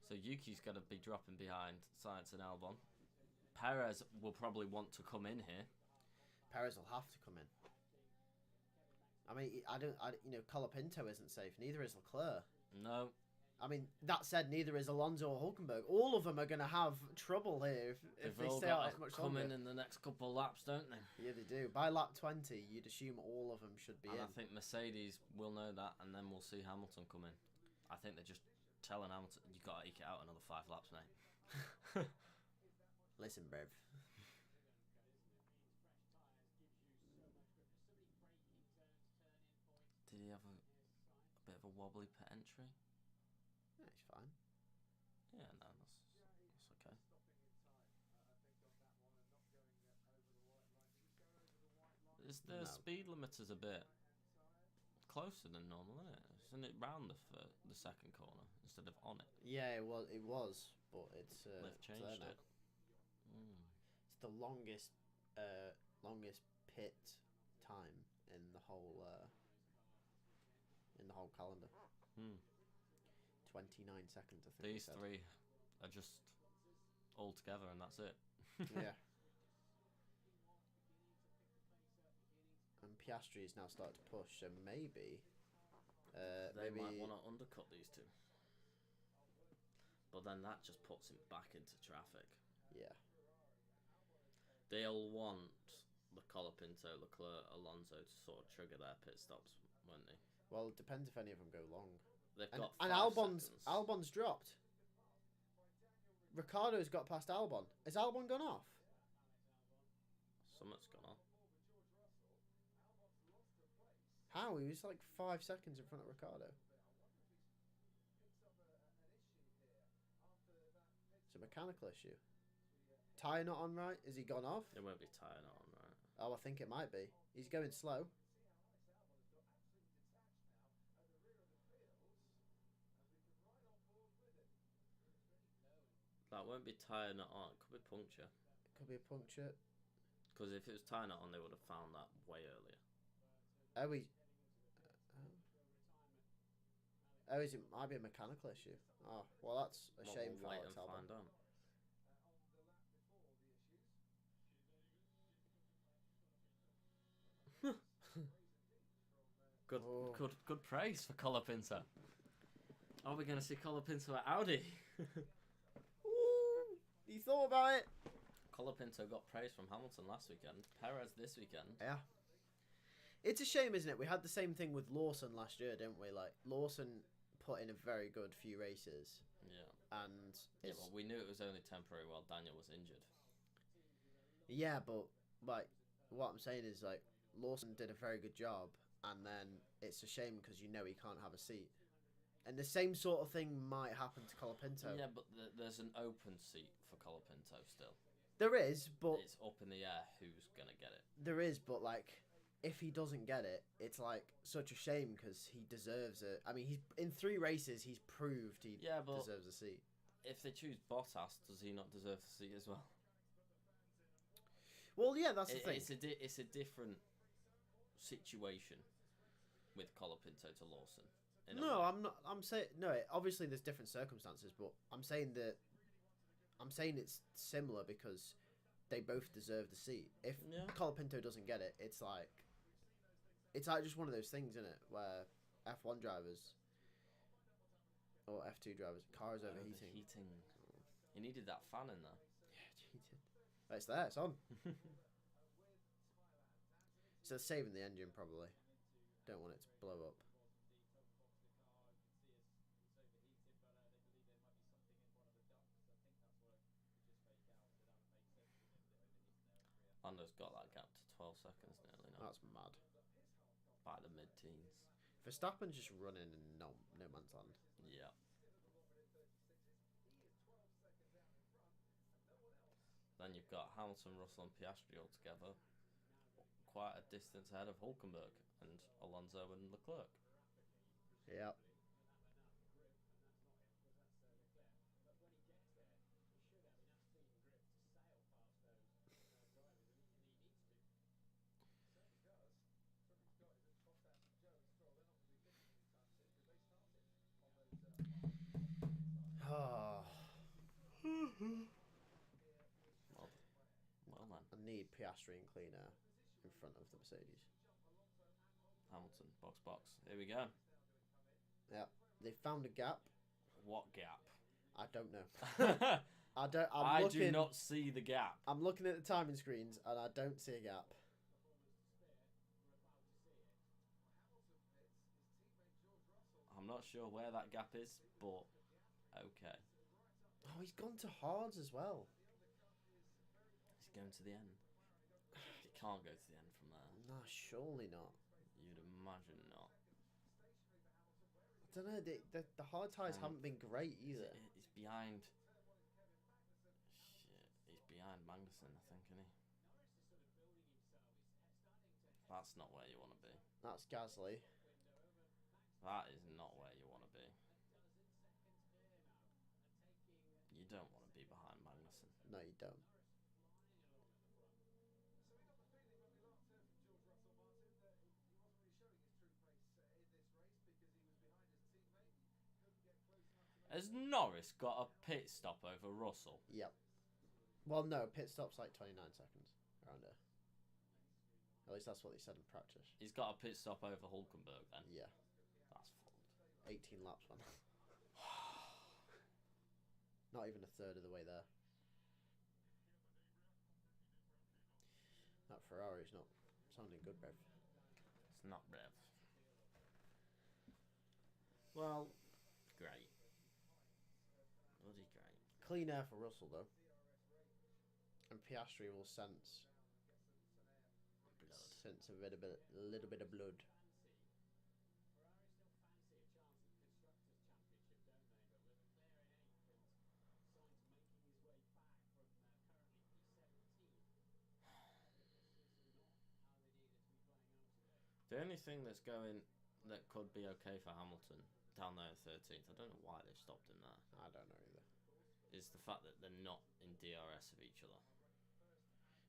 S2: So Yuki's going to be dropping behind Science and Albon. Perez will probably want to come in here.
S1: Perez will have to come in. I mean, Colapinto isn't safe. Neither is Leclerc.
S2: No.
S1: I mean, that said, neither is Alonso or Hulkenberg. All of them are going to have trouble here if they stay out as much longer.
S2: Come in the next couple of laps, don't they?
S1: Yeah, they do. By lap 20, you'd assume all of them should be in.
S2: I think Mercedes will know that, and then we'll see Hamilton come in. I think they're just telling Hamilton, you've got to eke it out another 5 laps, mate.
S1: Listen, Brev.
S2: Did he have a bit of a wobbly pit entry?
S1: Yeah, he's fine.
S2: Yeah, no, that's okay. Is the speed limiters a bit closer than normal, isn't it? Isn't it round the second corner instead of on it?
S1: Yeah, it was, but it's
S2: They've changed it.
S1: It's the longest pit time in the whole calendar. 29 seconds, I think.
S2: These 3 are just all together, and that's it.
S1: Yeah. And Piastri is now starting to push, so maybe
S2: they might want to undercut these 2. But then that just puts him back into traffic.
S1: Yeah.
S2: They'll want the Colapinto, Leclerc, Alonso to sort of trigger their pit stops, won't they?
S1: Well, it depends if any of them go long.
S2: They've
S1: And,
S2: got
S1: and
S2: 5
S1: Albon's
S2: seconds.
S1: Albon's dropped. Ricardo's got past Albon. Has Albon gone off?
S2: Something's gone on.
S1: How? He was like 5 seconds in front of Ricardo. It's a mechanical issue. Tyre not on right? Is he gone off?
S2: It won't be tying on, right?
S1: Oh, I think it might be. He's going slow.
S2: That won't be tying it on. It could be puncture.
S1: Could be a puncture.
S2: Because if it was tying it on, they would have found that way earlier.
S1: Oh, he... Oh, it might be a mechanical issue. Oh, well, that's a shame for
S2: Wait
S1: Alex
S2: and
S1: Albon.
S2: find out. Good praise for Colapinto. Are we going to see Colapinto at Audi?
S1: Ooh, you thought about it?
S2: Colapinto got praise from Hamilton last weekend. Perez this weekend.
S1: Yeah. It's a shame, isn't it? We had the same thing with Lawson last year, didn't we? Like, Lawson put in a very good few races.
S2: Yeah.
S1: And
S2: yeah, well, we knew it was only temporary while Daniel was injured.
S1: Yeah, but, like, what I'm saying is, like, Lawson did a very good job, and then it's a shame because you know he can't have a seat. And the same sort of thing might happen to Colapinto.
S2: Yeah, but there's an open seat for Colapinto still.
S1: There is, but...
S2: It's up in the air who's going to get it.
S1: There is, but, like, if he doesn't get it, it's, like, such a shame because he deserves it. I mean, he's in 3 races, he's proved he deserves a seat.
S2: If they choose Bottas, does he not deserve the seat as well?
S1: Well, yeah, that's the thing.
S2: It's a different situation with Colapinto to Lawson.
S1: No, I'm not. I'm saying no. Obviously, there's different circumstances, but I'm saying it's similar because they both deserve the seat. If Colapinto doesn't get it, it's like just one of those things, isn't it? Where F1 drivers or F2 drivers, cars overheating.
S2: He needed that fan in there.
S1: Yeah, he did. It's there. It's on. So saving the engine probably. Don't want it to blow up.
S2: Lando's got that gap to 12 seconds nearly now.
S1: That's mad.
S2: By the mid-teens.
S1: Verstappen's just running in no man's land.
S2: Yeah. Then you've got Hamilton, Russell and Piastri all together. Quite a distance ahead of Hülkenberg and Alonso and Leclerc.
S1: Yep.
S2: Well then.
S1: I need Piastri and clean air in front of the Mercedes.
S2: Hamilton, box. Here we go.
S1: Yeah, they found a gap.
S2: What gap?
S1: I don't know. I
S2: do not see the gap.
S1: I'm looking at the timing screens and I don't see a gap.
S2: I'm not sure where that gap is, but okay.
S1: Oh, he's gone to hards as well.
S2: He's going to the end. He can't go to the end from there.
S1: No, surely not.
S2: You'd imagine not.
S1: I don't know. The hard tyres haven't been great either.
S2: He's behind. Shit, he's behind Magnussen, I think, isn't he? That's not where you want to be.
S1: That's Gasly.
S2: That is not where you want to be. You don't want to be behind Magnussen.
S1: No, you don't.
S2: Has Norris got a pit stop over Russell?
S1: Yep. Well, no, pit stop's like 29 seconds around there. At least that's what they said in practice.
S2: He's got a pit stop over Hülkenberg then?
S1: Yeah.
S2: That's fucked.
S1: 18 laps, man. Not even a third of the way there. That Ferrari's not sounding good, Rev.
S2: It's not Rev. Well, great. Bloody great.
S1: Clean air for Russell though, and Piastri will sense
S2: Blood.
S1: a little bit of blood.
S2: The only thing that's going that could be okay for Hamilton down there in 13th, I don't know why they've stopped him there,
S1: I don't know either.
S2: is the fact that they're not in DRS of each other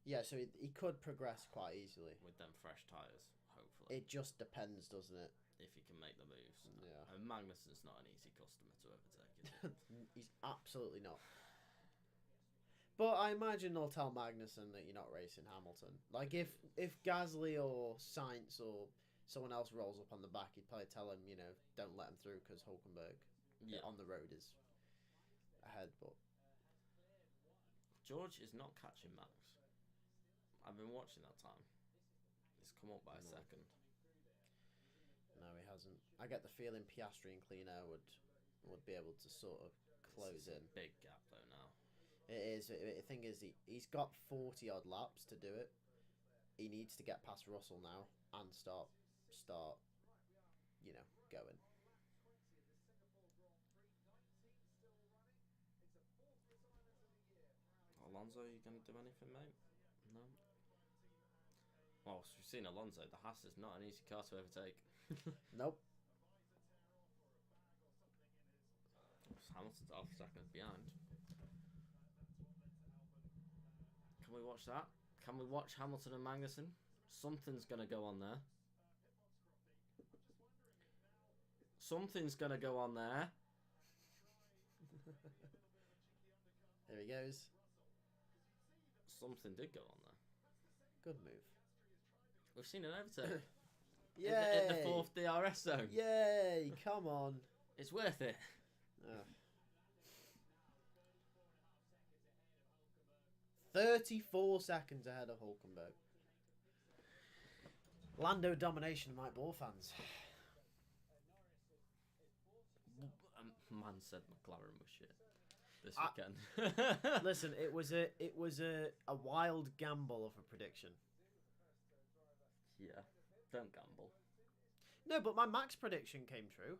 S1: Yeah, so he could progress quite easily.
S2: with them fresh tyres, hopefully.
S1: It just depends, doesn't it?
S2: If he can make the moves.
S1: Yeah.
S2: And Magnussen's not an easy customer to overtake, is he?
S1: He's absolutely not. But I imagine they'll tell Magnussen that you're not racing Hamilton. Like, if Gasly or Sainz or someone else rolls up on the back, he'd probably tell him, don't let him through because Hulkenberg on the road is ahead. But
S2: George is not catching Max. I've been watching that time. He's come up by a second.
S1: No, he hasn't. I get the feeling Piastri and Clean Air would be able to sort of close in.
S2: Big gap though now.
S1: It is. The thing is, he's got 40 odd laps to do it. He needs to get past Russell now and start, going.
S2: Alonso, you going to do anything, mate? No. Well, we've seen Alonso. The Haas is not an easy car to overtake.
S1: Nope.
S2: Hamilton's half seconds behind. Can we watch that? Can we watch Hamilton and Magnussen? Something's going to go on there. Something's going to go on there.
S1: There he goes.
S2: Something did go on there.
S1: Good move.
S2: We've seen an overtake.
S1: Yay!
S2: In the fourth DRS zone.
S1: Yay! Come on.
S2: It's worth it.
S1: 34 seconds ahead of Hulkenberg. Lando domination, Mike Ball fans.
S2: Man said McLaren was shit this weekend.
S1: Listen, it was a wild gamble of a prediction.
S2: Yeah, don't gamble.
S1: No, but my Max prediction came true.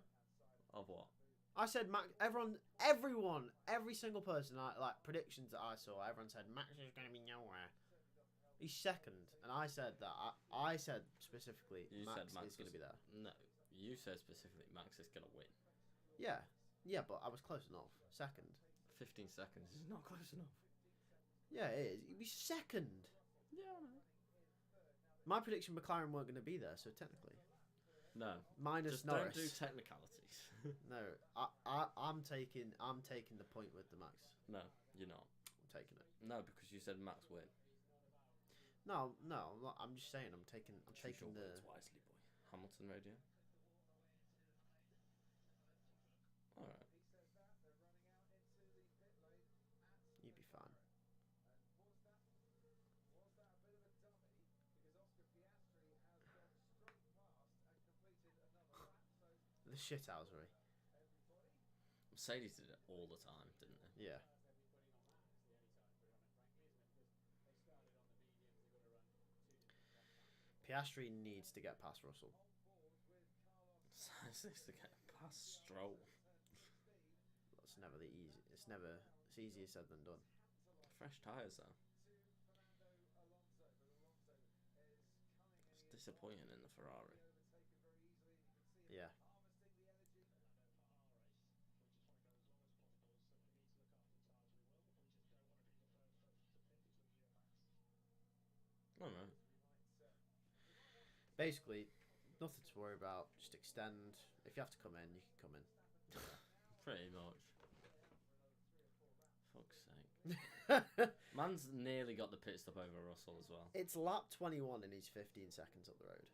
S2: Of what?
S1: I said Max. Every single person, predictions that I saw, everyone said Max is going to be nowhere. He's second, and I said that. I said specifically Max is going to be there.
S2: No, you said specifically Max is going to win.
S1: Yeah, but I was close enough. Second.
S2: 15 seconds is not close enough.
S1: Yeah, it is. He'd be second.
S2: Yeah, I know.
S1: My prediction, McLaren weren't going to be there, so technically.
S2: No.
S1: Minus
S2: just
S1: Norris.
S2: Don't do technicalities.
S1: No, I'm taking the point with the Max.
S2: No, you're not.
S1: I'm taking it.
S2: No, because you said Max win.
S1: No, I'm not. I'm just saying I'm taking the
S2: words wisely, boy. Hamilton radio. All right.
S1: You'd be fine. The shithousery.
S2: Mercedes did it all the time, didn't they?
S1: Yeah. Piastri needs to get past Russell.
S2: Sainz needs to get past Stroll.
S1: That's never the easy. It's easier said than done.
S2: Fresh tyres though. It's disappointing in the Ferrari.
S1: Yeah.
S2: All right.
S1: Basically, nothing to worry about. Just extend. If you have to come in, you can come in.
S2: Pretty much. Fuck's sake. Man's nearly got the pit stop over Russell as well.
S1: It's lap 21 and he's 15 seconds up the road.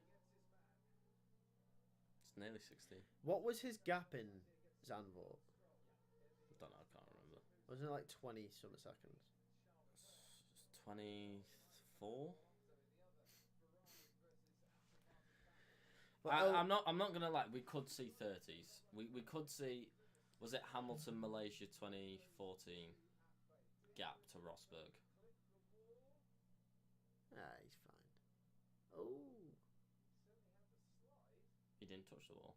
S2: It's nearly 16.
S1: What was his gap in Zandvoort?
S2: Don't know, I can't remember.
S1: Wasn't it like 20 some seconds?
S2: 24? I'm not gonna lie. We could see 30s. We could see. Was it Hamilton Malaysia 2014 gap to Rosberg?
S1: He's fine. Oh.
S2: He didn't touch the wall.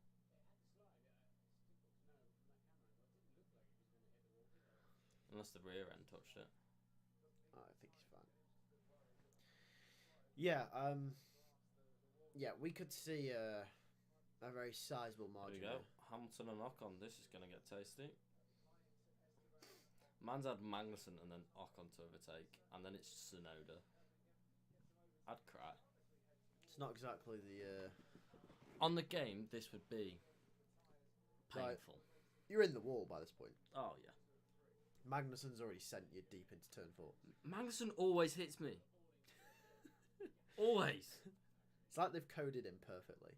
S2: Unless the rear end touched it.
S1: Oh, I think he's fine. Yeah. Yeah, we could see a very sizable margin.
S2: There we go. Hamilton and Ocon. This is gonna get tasty. Man's had Magnussen and then Ocon to overtake, and then it's Tsunoda. I'd cry.
S1: It's not exactly the.
S2: On the game, this would be painful.
S1: Like, you're in the wall by this point.
S2: Oh yeah.
S1: Magnussen's already sent you deep into turn 4.
S2: Magnussen always hits me. Always.
S1: It's like they've coded him perfectly.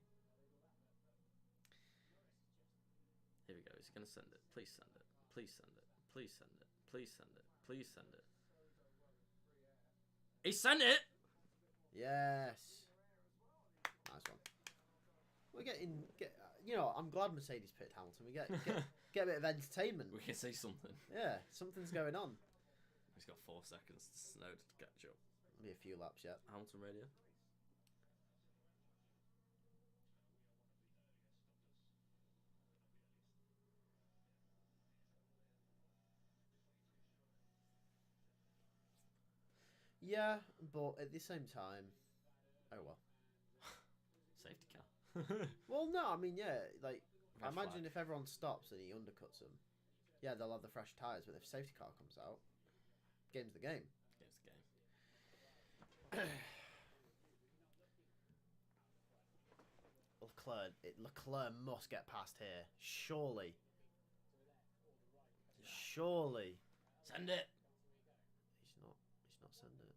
S2: Here we go. He's gonna send it. Please send it. Please send it. Please send it. Please send it. Please send it. He sent it.
S1: Yes. Nice one. We're getting. I'm glad Mercedes picked Hamilton. We get a bit of entertainment.
S2: We can see something.
S1: Yeah, something's going on.
S2: He's got 4 seconds to Tsunoda to catch up.
S1: Be a few laps yet.
S2: Hamilton radio.
S1: Yeah, but at the same time, oh well.
S2: Safety car.
S1: Well, no, I mean, yeah, like,
S2: Fresh
S1: imagine
S2: flag.
S1: if everyone stops and he undercuts them. Yeah, they'll have the fresh tyres, but if safety car comes out, game's the game.
S2: Game's the game.
S1: Leclerc must get past here. Surely. Surely.
S2: Send it.
S1: He's not sending it.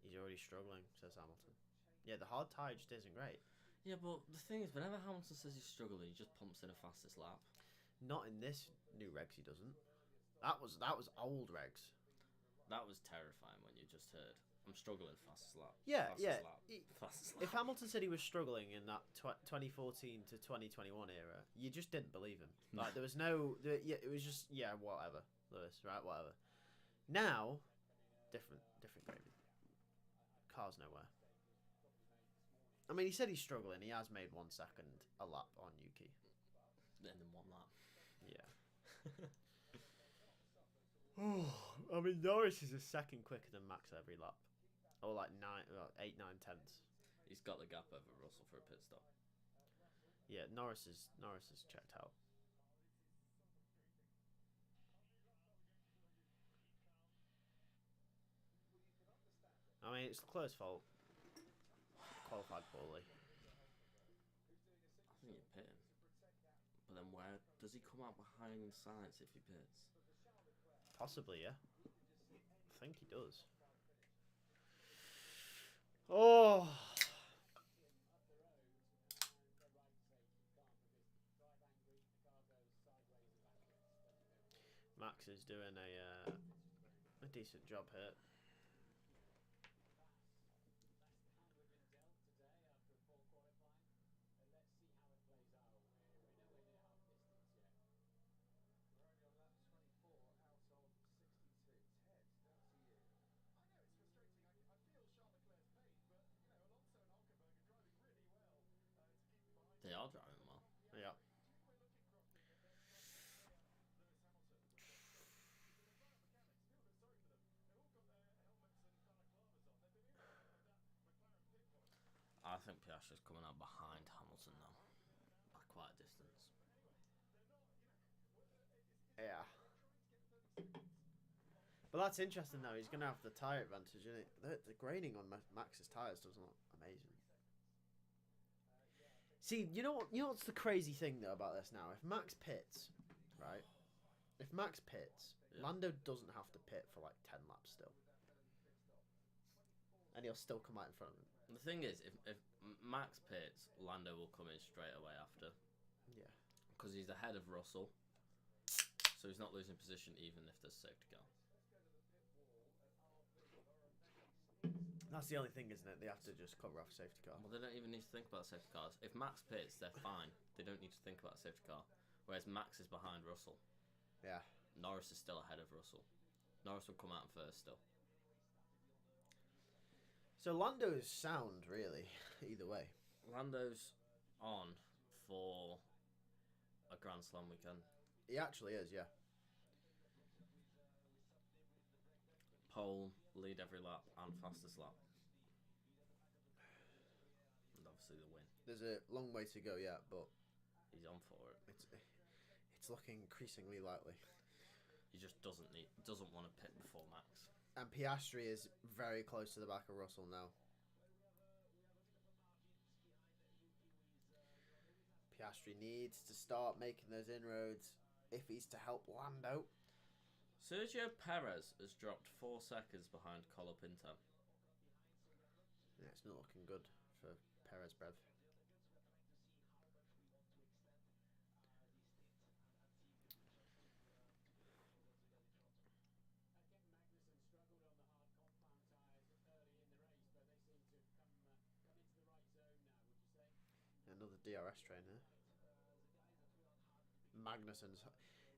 S1: He's already struggling, says Hamilton. Yeah, the hard tyre just isn't great.
S2: Yeah, but the thing is, whenever Hamilton says he's struggling, he just pumps in a fastest lap.
S1: Not in this new regs, he doesn't. That was old regs.
S2: That was terrifying when you just heard, I'm struggling fastest lap.
S1: Yeah,
S2: fastest
S1: yeah.
S2: Lap, fastest
S1: If
S2: lap.
S1: Hamilton said he was struggling in that 2014 to 2021 era, you just didn't believe him. Like, there was no... it was just, yeah, whatever, Lewis, right, whatever. Now, different gravy. Car's nowhere. I mean, he said he's struggling. He has made 1 second a lap on Yuki.
S2: And then 1 lap.
S1: Yeah. I mean, Norris is a second quicker than Max every lap. Or like 8, 9 tenths.
S2: He's got the gap over Russell for a pit stop.
S1: Yeah, Norris is checked out. I mean, it's Leclerc's fault. Qualified poorly.
S2: I think you pit him. But then where does he come out behind Sainz if he pits?
S1: Possibly, yeah. I think he does. Oh. Max is doing a decent job here.
S2: They are driving well.
S1: Yeah.
S2: I think Piastri's coming out behind Hamilton now. By quite a distance.
S1: Yeah. But that's interesting though. He's going to have the tyre advantage, isn't it? The graining on Max's tyres doesn't look amazing. See, you know what's the crazy thing though about this now? If Max pits, right? If Max pits,
S2: Yeah.
S1: Lando doesn't have to pit for like 10 laps still. And he'll still come out in front of him.
S2: The thing is, if Max pits, Lando will come in straight away after.
S1: Yeah.
S2: Because he's ahead of Russell. So he's not losing position even if there's safety car.
S1: That's the only thing, isn't it? They have to just cover off safety car.
S2: Well, they don't even need to think about safety cars. If Max pits, they're fine. They don't need to think about a safety car. Whereas Max is behind Russell.
S1: Yeah.
S2: Norris is still ahead of Russell. Norris will come out first still.
S1: So Lando's sound, really, either way.
S2: Lando's on for a Grand Slam weekend.
S1: He actually is, yeah.
S2: Pole, lead every lap, and fastest lap. And obviously the win.
S1: There's a long way to go yet, but
S2: he's on for it.
S1: It's looking increasingly likely.
S2: He just doesn't want to pit before Max.
S1: And Piastri is very close to the back of Russell now. Piastri needs to start making those inroads if he's to help Lando.
S2: Sergio Perez has dropped 4 seconds behind Colapinto.
S1: Yeah, it's not looking good for Perez, Brev. Another DRS trainer. Magnussen's.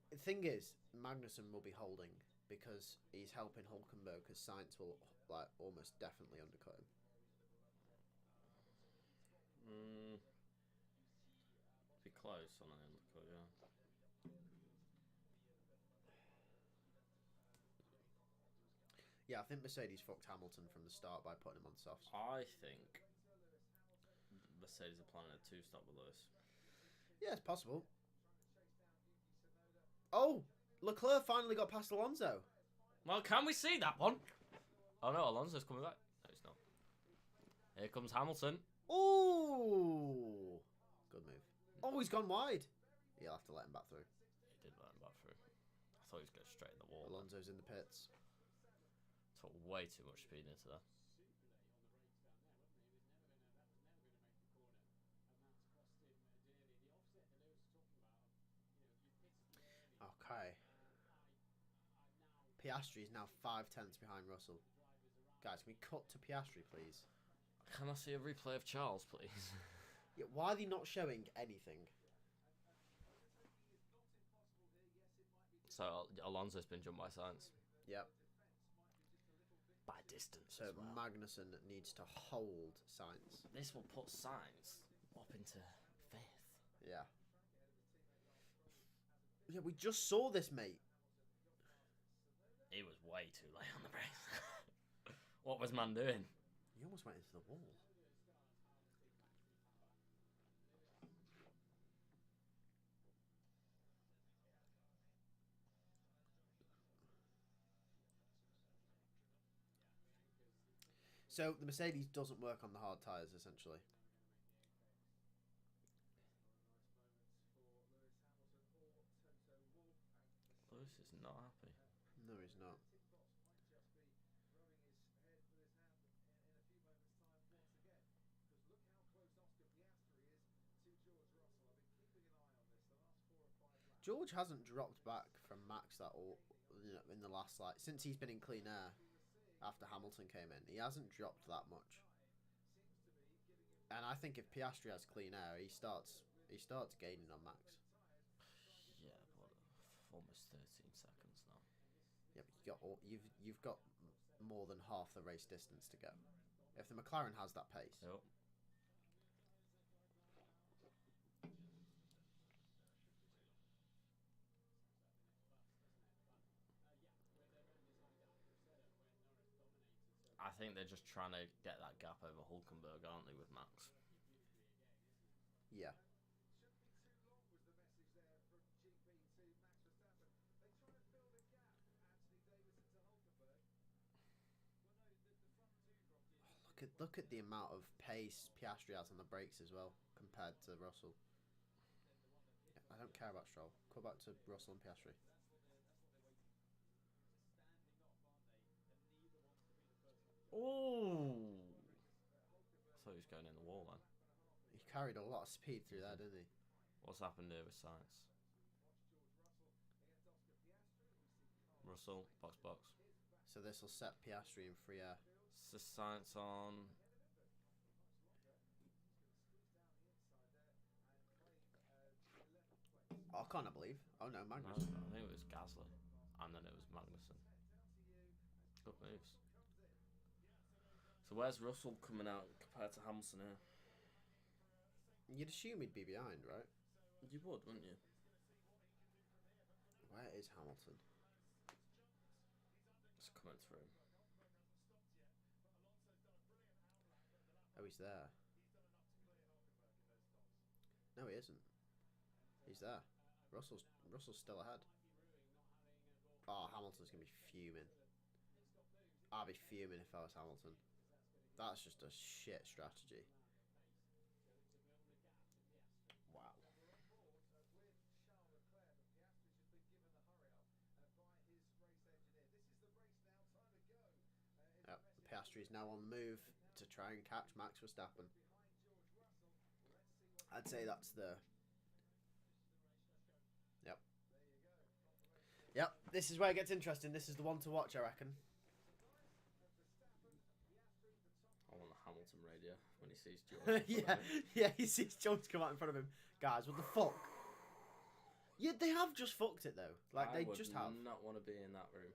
S1: The thing is, Magnussen will be holding because he's helping Hulkenberg, because Sainz will like almost definitely undercut him.
S2: Be close on an undercut, yeah.
S1: Yeah, I think Mercedes fucked Hamilton from the start by putting him on softs.
S2: I think Mercedes are planning a 2-stop with Lewis.
S1: Yeah, it's possible. Oh, Leclerc finally got past Alonso.
S2: Well, can we see that one? Oh no, Alonso's coming back. No, he's not. Here comes Hamilton.
S1: Ooh, good move. Oh, he's gone wide. You'll have to let him back through.
S2: He did let him back through. I thought he was going straight in the wall.
S1: Alonso's in the pits.
S2: Took way too much speed into that.
S1: Okay. Piastri is now 5/10 behind Russell. Guys, can we cut to Piastri, please?
S2: Can I see a replay of Charles, please?
S1: Yeah, why are they not showing anything?
S2: So Alonso's been jumped by Sainz.
S1: Yep.
S2: By distance.
S1: So
S2: as well.
S1: Magnussen needs to hold Sainz.
S2: This will put Sainz up into 5th.
S1: Yeah. Yeah, we just saw this, mate.
S2: He was way too late on the brakes. What was man doing?
S1: He almost went into the wall. So the Mercedes doesn't work on the hard tyres, essentially.
S2: Lewis is not happy.
S1: No, he's not. George hasn't dropped back from Max that all, in the last since he's been in clean air after Hamilton came in. He hasn't dropped that much. And I think if Piastri has clean air, he starts gaining on Max.
S2: Yeah, but almost 13 seconds now.
S1: Yeah, but you've got more than half the race distance to go. If the McLaren has that pace.
S2: Yep. I think they're just trying to get that gap over Hulkenberg, aren't they, with Max?
S1: Yeah. Look at the amount of pace Piastri has on the brakes as well compared to Russell. I don't care about Stroll. Go back to Russell and Piastri.
S2: Oh! I thought he was going in the wall then.
S1: He carried a lot of speed through there, didn't he?
S2: What's happened here with Sainz? Russell, box.
S1: So this will set Piastri in free air.
S2: Is the science on?
S1: I can't believe. Oh no,
S2: No,
S1: Magnus.
S2: I think it was Gasly, and then it was Magnussen. Good moves. So where's Russell coming out compared to Hamilton here?
S1: You'd assume he'd be behind, right?
S2: You would, wouldn't you?
S1: Where is Hamilton?
S2: It's coming through.
S1: Oh, he's there. No, he isn't. He's there. Russell's still ahead. Oh, Hamilton's gonna be fuming. I'd be fuming if I was Hamilton. That's just a shit strategy.
S2: Wow.
S1: Yep, Piastri's now on the move to try and catch Max Verstappen. I'd say that's the... Yep. Yep, this is where it gets interesting. This is the one to watch, I reckon.
S2: I want the Hamilton radio when he sees George.
S1: yeah, he sees George come out in front of him. Guys, what the fuck? Yeah, they have just fucked it, though. Like, they just have.
S2: I would not want to be in that room.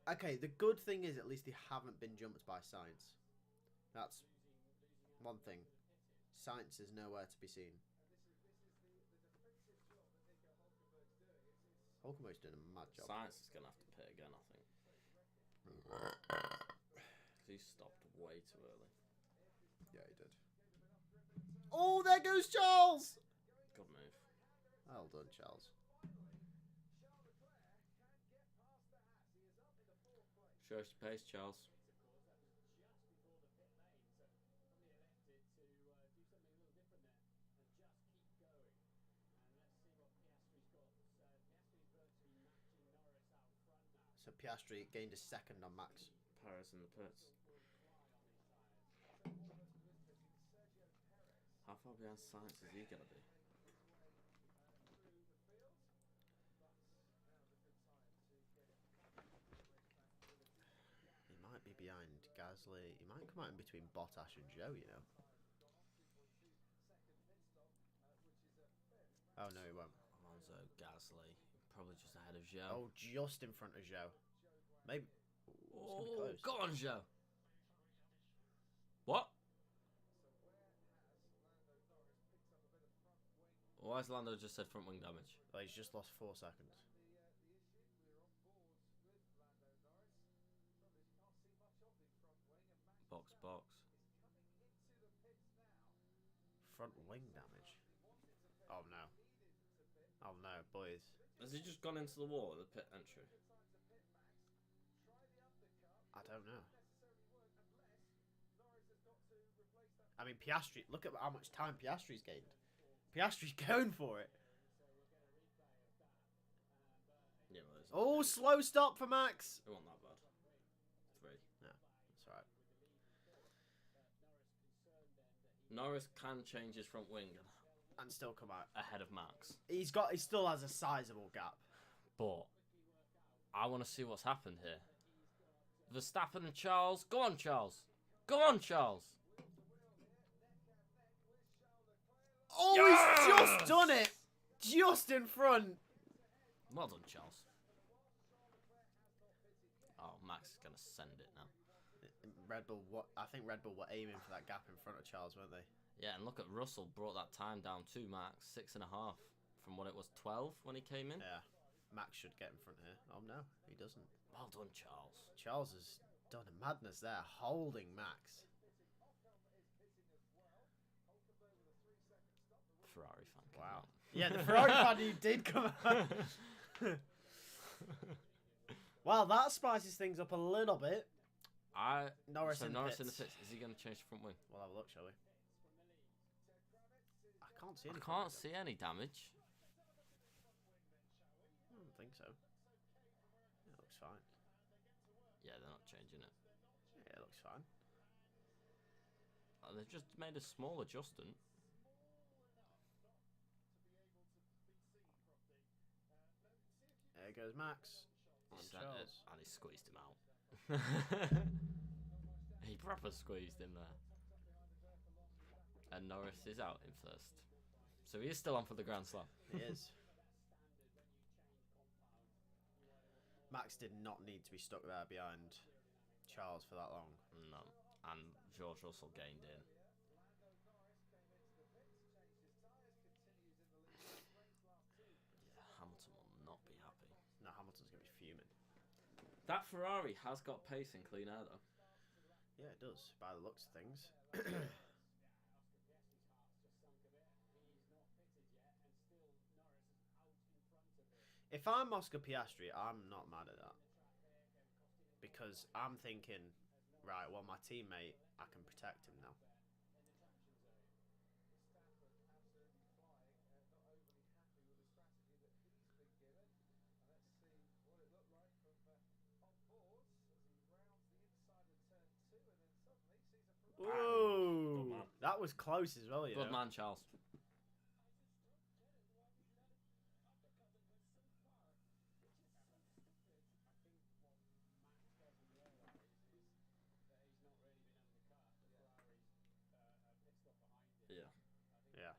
S1: Okay, the good thing is at least they haven't been jumped by Sainz. That's one thing. Sainz is nowhere to be seen. Hulkenberg's doing a mad job.
S2: Science is going to have to pit again, I think. He stopped way too early.
S1: Yeah, he did. Oh, there goes Charles!
S2: Good move.
S1: Well done, Charles.
S2: Show us your pace, Charles.
S1: So Piastri gained a second on Max.
S2: Paris in the pits. How far behind Science is he going to be?
S1: He might be behind Gasly. He might come out in between Bottas and Joe, you know. Oh, no, he won't.
S2: Alonso, Gasly. Probably just ahead of Joe.
S1: Oh, just in front of Joe. Maybe.
S2: Oh, go on, Joe. What? Why has Lando just said front wing damage?
S1: Well, he's just lost 4 seconds.
S2: Box, box.
S1: Front wing damage. Oh no. Oh no, boys.
S2: Has he just gone into the wall at the pit entry?
S1: I don't know. I mean, Piastri, look at how much time Piastri's gained. Piastri's going for it.
S2: Yeah,
S1: well, slow stop for Max.
S2: It wasn't that bad. 3.
S1: Yeah, that's right.
S2: Norris can change his front wing
S1: And still come out
S2: ahead of Max.
S1: He still has a sizable gap.
S2: But I want to see what's happened here. Verstappen and Charles. Go on, Charles. Go on, Charles.
S1: Oh, yes! He's just done it. Just in front.
S2: Well done, Charles. Oh, Max is going to send it now.
S1: Red Bull, I think Red Bull were aiming for that gap in front of Charles, weren't they?
S2: Yeah, and look at Russell brought that time down to Max, 6.5 from what it was 12 when he came in.
S1: Yeah, Max should get in front here. Oh no, he doesn't.
S2: Well done, Charles.
S1: Charles has done a madness there, holding Max.
S2: Ferrari fan.
S1: Wow. Yeah, the Ferrari fan who did come out. Well, that spices things up a little bit. Norris in the pits.
S2: Is he going to change the front wing?
S1: We'll have a look, shall we? I can't see any.
S2: I can't see any damage.
S1: I don't think so. Yeah, it looks fine.
S2: Yeah, they're not changing it.
S1: Yeah, it looks fine.
S2: Oh, they've just made a small adjustment.
S1: There goes Max.
S2: And he squeezed him out. He proper squeezed him there. And Norris is out in first. So he is still on for the Grand Slam.
S1: He is. Max did not need to be stuck there behind Charles for that long.
S2: No. And George Russell gained in. Yeah, Hamilton will not be happy.
S1: No, Hamilton's going to be fuming.
S2: That Ferrari has got pace in clean air, though.
S1: Yeah, it does, by the looks of things. If I'm Oscar Piastri, I'm not mad at that. Because I'm thinking, right, well, my teammate, I can protect him now. Ooh, that was close as well, you know.
S2: Good man, Charles. Yeah.
S1: Yeah.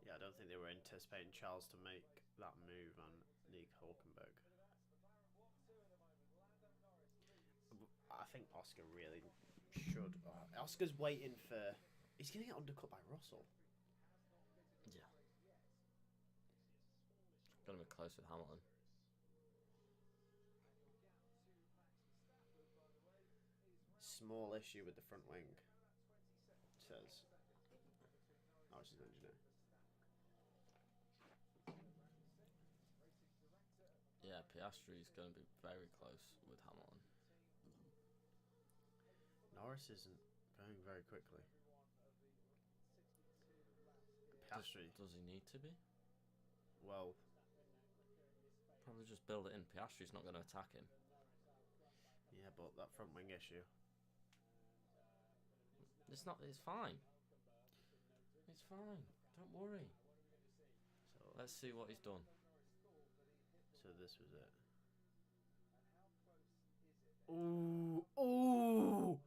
S1: Yeah, I don't think they were anticipating Charles to make that move on Nick Hulkenberg. I think Oscar really should. Oscar's waiting for. He's going to get undercut by Russell.
S2: Yeah. Gonna be close with Hamilton.
S1: Small issue with the front wing, says Norris's engineer.
S2: Yeah, Piastri's going to be very close with Hamilton.
S1: Norris isn't going very quickly. Piastri.
S2: Does he need to be?
S1: Well,
S2: probably just build it in. Piastri's not going to attack him.
S1: Yeah, but that front wing issue.
S2: It's not. It's fine. It's fine. Don't worry.
S1: So
S2: let's see what he's done.
S1: So this was it. Ooh, ooh!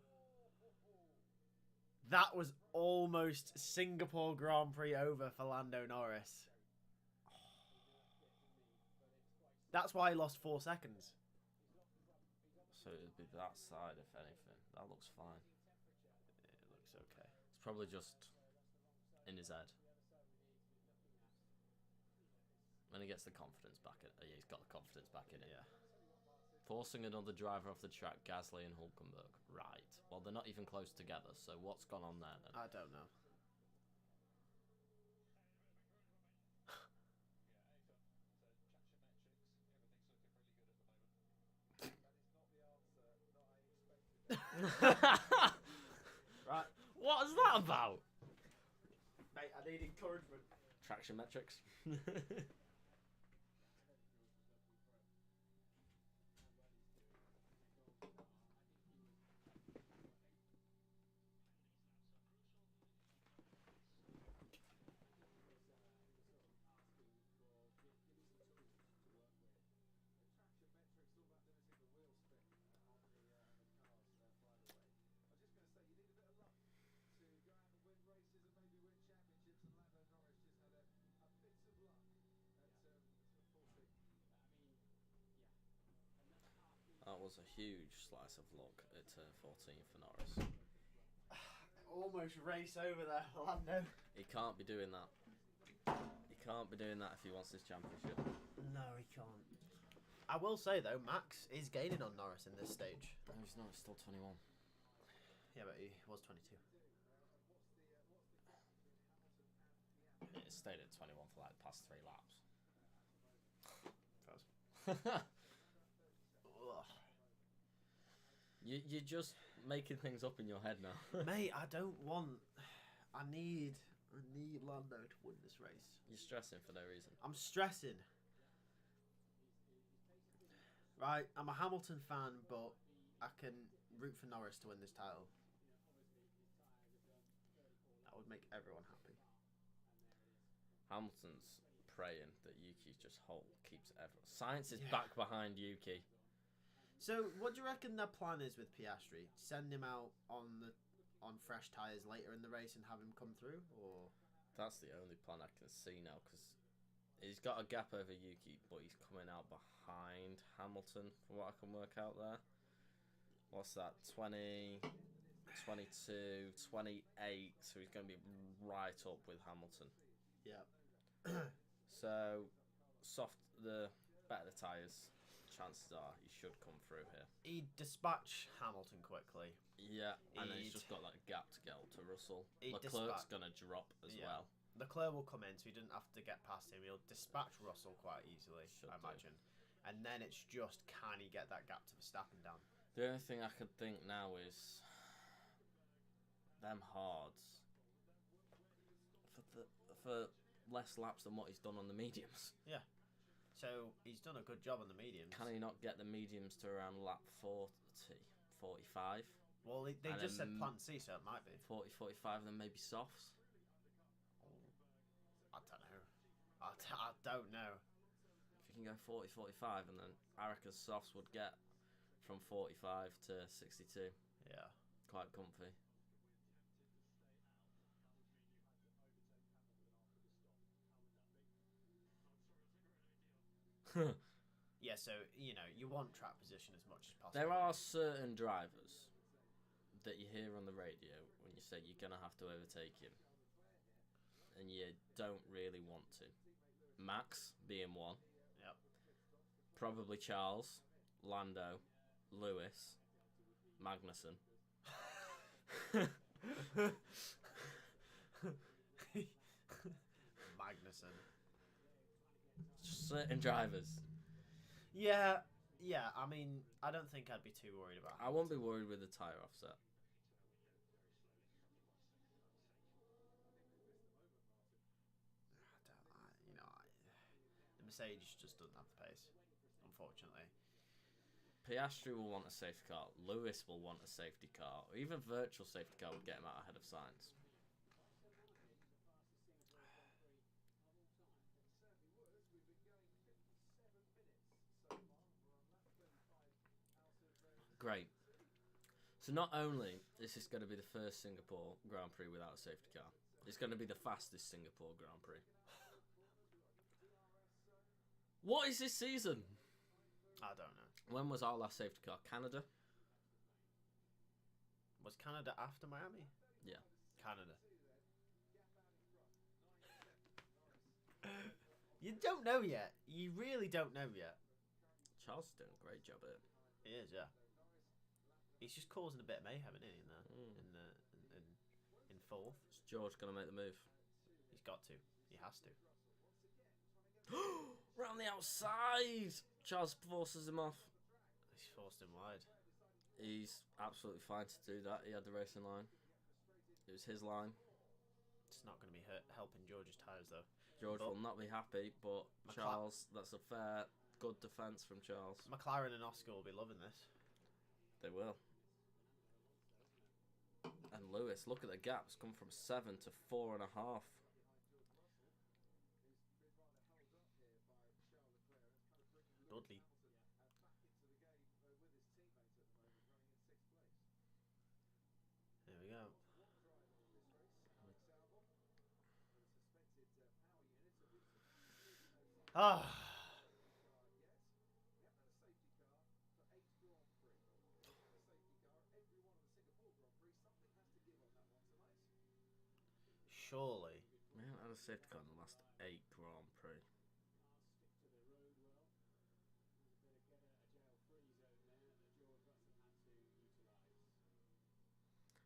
S1: That was almost Singapore Grand Prix over for Lando Norris. That's why he lost 4 seconds.
S2: So it'd be that side, if anything. That looks fine.
S1: Yeah, it looks okay.
S2: It's probably just in his head. When he gets the confidence back in, yeah, he's got the confidence back in it.
S1: Yeah.
S2: Forcing another driver off the track, Gasly and Hulkenberg. Right. Well, they're not even close together, so what's gone on there then?
S1: I don't know. Right.
S2: What is that about?
S1: Mate, I need encouragement.
S2: Traction metrics. That was a huge slice of luck at turn 14 for Norris.
S1: Almost race over there, Lando.
S2: He can't be doing that. He can't be doing that if he wants this championship.
S1: No, he can't. I will say, though, Max is gaining on Norris in this stage.
S2: No, he's not. He's still 21.
S1: Yeah, but he was 22.
S2: It stayed at 21 for like the past 3 laps. You're just making things up in your head now.
S1: Mate, I don't want... I need Lando to win this race.
S2: You're stressing for no reason.
S1: I'm stressing. Right, I'm a Hamilton fan, but I can root for Norris to win this title. That would make everyone happy.
S2: Hamilton's praying that Yuki just keeps everyone. Science is back behind Yuki.
S1: So, what do you reckon their plan is with Piastri? Send him out on fresh tyres later in the race and have him come through, or?
S2: That's the only plan I can see now, because he's got a gap over Yuki, but he's coming out behind Hamilton, from what I can work out there. What's that? 20, 22, 28. So he's going to be right up with Hamilton.
S1: Yeah.
S2: So, the better the tyres, chances are he should come through here.
S1: He'd dispatch Hamilton quickly.
S2: Yeah, and then he's just got that gap to get up to Russell. Leclerc's going to drop as well.
S1: Leclerc will come in, so he doesn't have to get past him. He'll dispatch Russell quite easily, I imagine. And then it's just, can he get that gap to Verstappen down?
S2: The only thing I could think now is them hards for less laps than what he's done on the mediums.
S1: Yeah. So he's done a good job on the mediums.
S2: Can he not get the mediums to around lap 40, 45?
S1: Well, they just said plant C, so it might be
S2: 40, 45, then maybe softs.
S1: I don't know. I don't know.
S2: If you can go 40, 45, and then I reckon softs would get from 45 to 62.
S1: Yeah. Quite
S2: comfy.
S1: Yeah, so, you want track position as much as possible.
S2: There are certain drivers that you hear on the radio when you say you're going to have to overtake him, and you don't really want to. Max being one.
S1: Yep.
S2: Probably Charles, Lando, Lewis, Magnussen.
S1: Magnussen.
S2: Certain drivers.
S1: Yeah. I mean, I don't think I'd be too worried about
S2: I won't be worried with the tyre offset.
S1: The Mercedes just doesn't have the pace, unfortunately.
S2: Piastri will want a safety car. Lewis will want a safety car. Or even virtual safety car would get him out ahead of Sainz. Great. So not only is this going to be the first Singapore Grand Prix without a safety car, it's going to be the fastest Singapore Grand Prix. What is this season?
S1: I don't know.
S2: When was our last safety car? Canada?
S1: Was Canada after Miami?
S2: Yeah.
S1: Canada. You don't know yet. You really don't know yet.
S2: Charles is doing a great job at it.
S1: He is, yeah. He's just causing a bit of mayhem, isn't he, in fourth.
S2: Is George going to make the move?
S1: He's got to. He has to.
S2: Round the outside! Charles forces him off.
S1: He's forced him wide.
S2: He's absolutely fine to do that. He had the racing line. It was his line.
S1: It's not going to be helping George's tyres, though.
S2: George will not be happy, but Charles, that's a fair, good defence from Charles.
S1: McLaren and Oscar will be loving this.
S2: They will. And Lewis, look at the gap. It's come from 7 to 4.5.
S1: Dudley. There we go. Ah. Surely.
S2: We haven't had a safety car in the last 8 Grand Prix.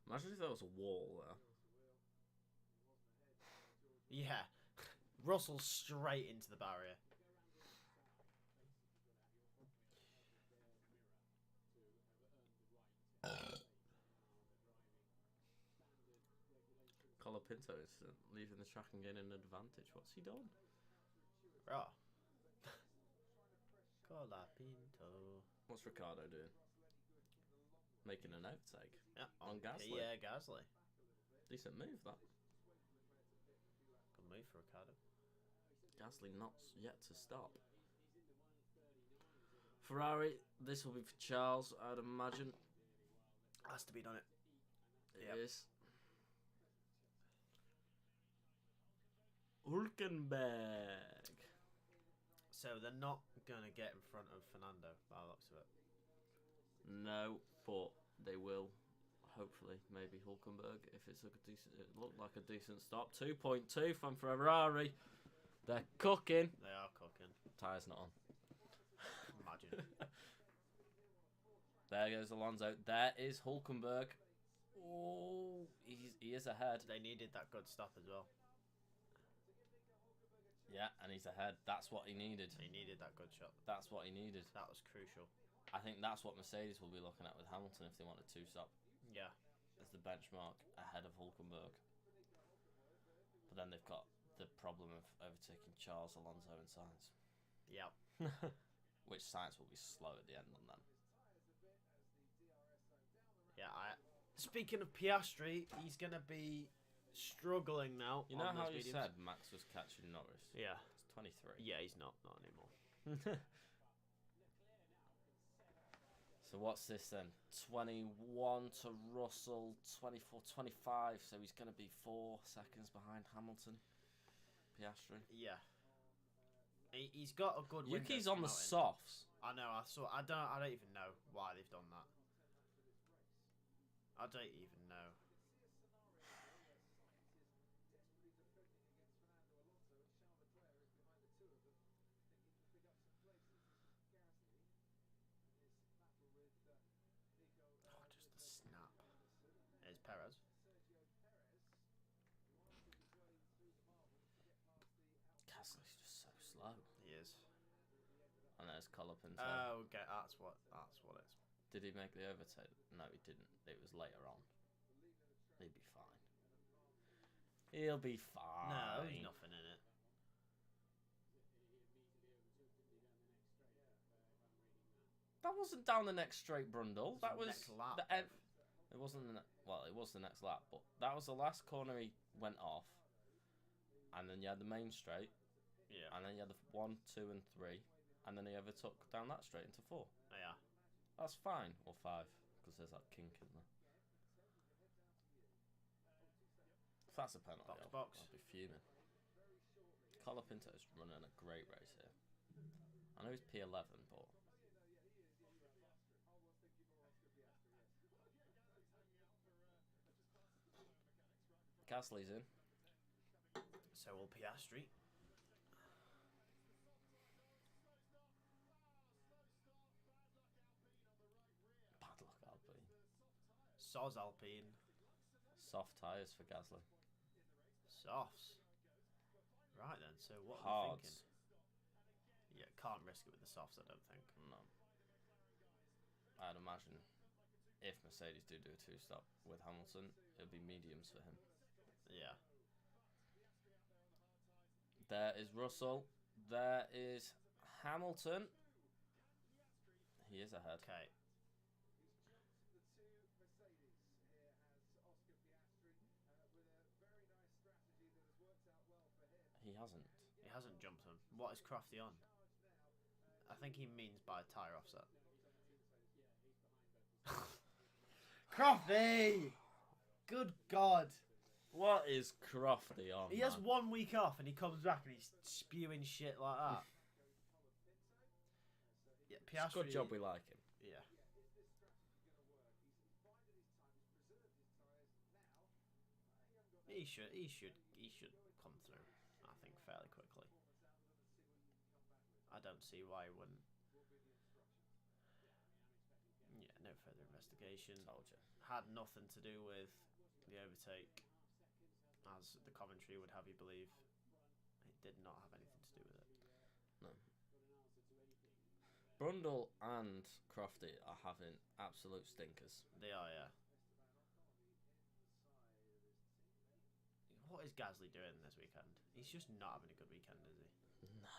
S2: Imagine if there was a wall there.
S1: Yeah. Russell straight into the barrier.
S2: Pinto is leaving the track and gaining an advantage. What's he done?
S1: Raw. Pinto.
S2: What's Ricciardo doing? making an overtake.
S1: Yeah,
S2: on Gasly.
S1: Yeah, Gasly.
S2: Decent move, that.
S1: Good move for Ricardo.
S2: Gasly not yet to stop. Ferrari, this will be for Charles, I'd imagine.
S1: Has to be done it.
S2: It is. Hulkenberg.
S1: So they're not going to get in front of Fernando by the looks of it.
S2: No, but they will. Hopefully, maybe Hulkenberg, if it's a decent, it looked like a decent stop. 2.2 from Ferrari. They're cooking.
S1: They are cooking.
S2: Tyres not on.
S1: Imagine.
S2: There goes Alonso. There is Hulkenberg. Oh, he is ahead.
S1: They needed that good stop as well.
S2: Yeah, and he's ahead. That's what he needed.
S1: He needed that good shot.
S2: That's what he needed.
S1: That was crucial.
S2: I think that's what Mercedes will be looking at with Hamilton if they wanted to stop.
S1: Yeah.
S2: As the benchmark ahead of Hulkenberg. But then they've got the problem of overtaking Charles, Alonso and Sainz.
S1: Yep.
S2: Which Sainz will be slow at the end on them.
S1: Yeah, speaking of Piastri, he's going to be struggling now.
S2: You know how you said Max was catching Norris?
S1: Yeah.
S2: It's 23.
S1: Yeah, he's not anymore.
S2: So what's this then? 21 to Russell, 24, 25. So he's going to be 4 seconds behind Hamilton. Piastri.
S1: Yeah. He's got a good window.
S2: Yuki's on the softs.
S1: I know. I don't even know why they've done that. I don't even know. Oh, just the snap. There's Perez.
S2: Gasly's just so slow.
S1: He is.
S2: And there's Colopin.
S1: Oh, okay. That's what it's.
S2: Did he make the overtake? No, he didn't. It was later on. He'll be fine. He'll be fine.
S1: No, there's nothing in it.
S2: That wasn't down the next straight, Brundle. That was
S1: next lap.
S2: It wasn't well, it was the next lap, but that was the last corner he went off. And then you had the main straight.
S1: Yeah.
S2: And then you had the 1, 2, and 3. And then he overtook down that straight into 4.
S1: Yeah.
S2: That's fine. Or 5, because there's that kink in there. If that's a penalty,
S1: Box.
S2: I'll be fuming. Colapinto's running a great race here. I know he's P11, but... Gasly's in.
S1: So will Piastri.
S2: Bad luck, Alpine.
S1: Soz Alpine.
S2: Soft tyres for Gasly.
S1: Softs. Right then, so what are we
S2: Hards.
S1: thinking? Yeah, can't risk it with the softs, I don't think.
S2: No. I'd imagine if Mercedes do a 2-stop with Hamilton, it'll be mediums for him.
S1: Yeah.
S2: There is Russell. There is Hamilton. He is ahead.
S1: Okay.
S2: He hasn't.
S1: He hasn't jumped him. What is Crofty on? I think he means by tyre offset. Crofty! Good God.
S2: What is Crofty on?
S1: He has 1 week off and he comes back and he's spewing shit like that. Yeah, Piastri.
S2: Good job we like him.
S1: Yeah. He should come through, I think, fairly quickly. I don't see why he wouldn't. Yeah, no further investigation.
S2: Told you.
S1: Had nothing to do with the overtake, as the commentary would have you believe. It did not have anything to do with it.
S2: No. Brundle and Crofty are having absolute stinkers.
S1: They are, yeah. What is Gasly doing this weekend? He's just not having a good weekend, is he?
S2: No.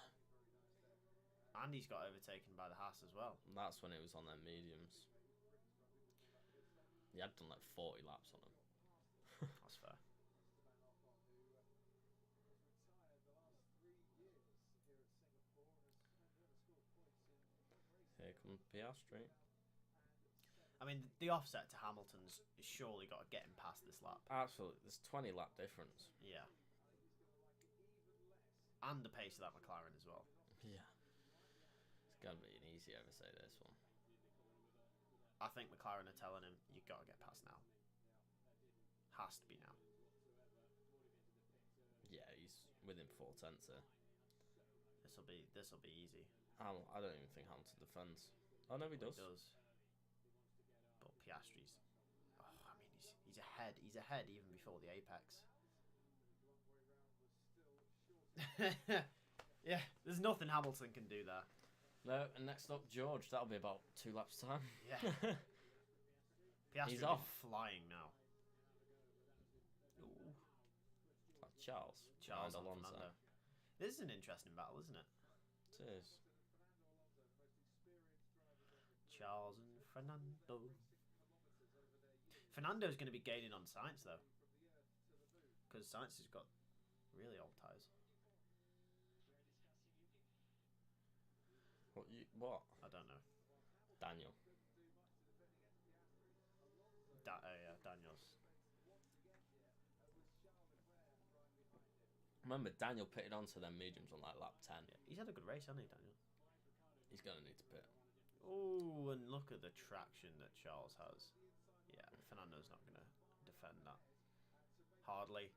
S1: And he's got overtaken by the Haas as well.
S2: That's when it was on their mediums. He had done like 40 laps on him.
S1: That's fair.
S2: Here comes Piastri.
S1: I mean, the offset to Hamilton's surely got to get him past this lap.
S2: Absolutely, there's 20 lap difference.
S1: Yeah. And the pace of that McLaren as well.
S2: Yeah. It's gonna be an easy oversay, this one.
S1: I think McLaren are telling him, you've got to get past now. Has to be now.
S2: Yeah, he's within 4 tenths here.
S1: This'll be easy.
S2: I don't even think Hamilton defends. Oh no, he does.
S1: He does. But Piastri's... Oh, I mean, he's ahead. He's ahead even before the apex. Yeah, there's nothing Hamilton can do there.
S2: No, and next up, George. That'll be about 2 laps' time.
S1: Yeah. Piastri's
S2: off.
S1: Flying now.
S2: Ooh. Like Charles
S1: Charles
S2: and
S1: and
S2: Alonso.
S1: Fernando. This is an interesting battle, isn't it?
S2: It is.
S1: Charles and Fernando. Fernando's going to be gaining on Sainz, though. Because Sainz has got really old tyres.
S2: What?
S1: I don't know.
S2: Daniel.
S1: Yeah, Daniels.
S2: Remember, Daniel pitted onto them mediums on like lap 10.
S1: Yeah, he's had a good race, hasn't he, Daniel?
S2: He's going to need to pit.
S1: Oh, and look at the traction that Charles has. Yeah, Fernando's not going to defend that. Hardly.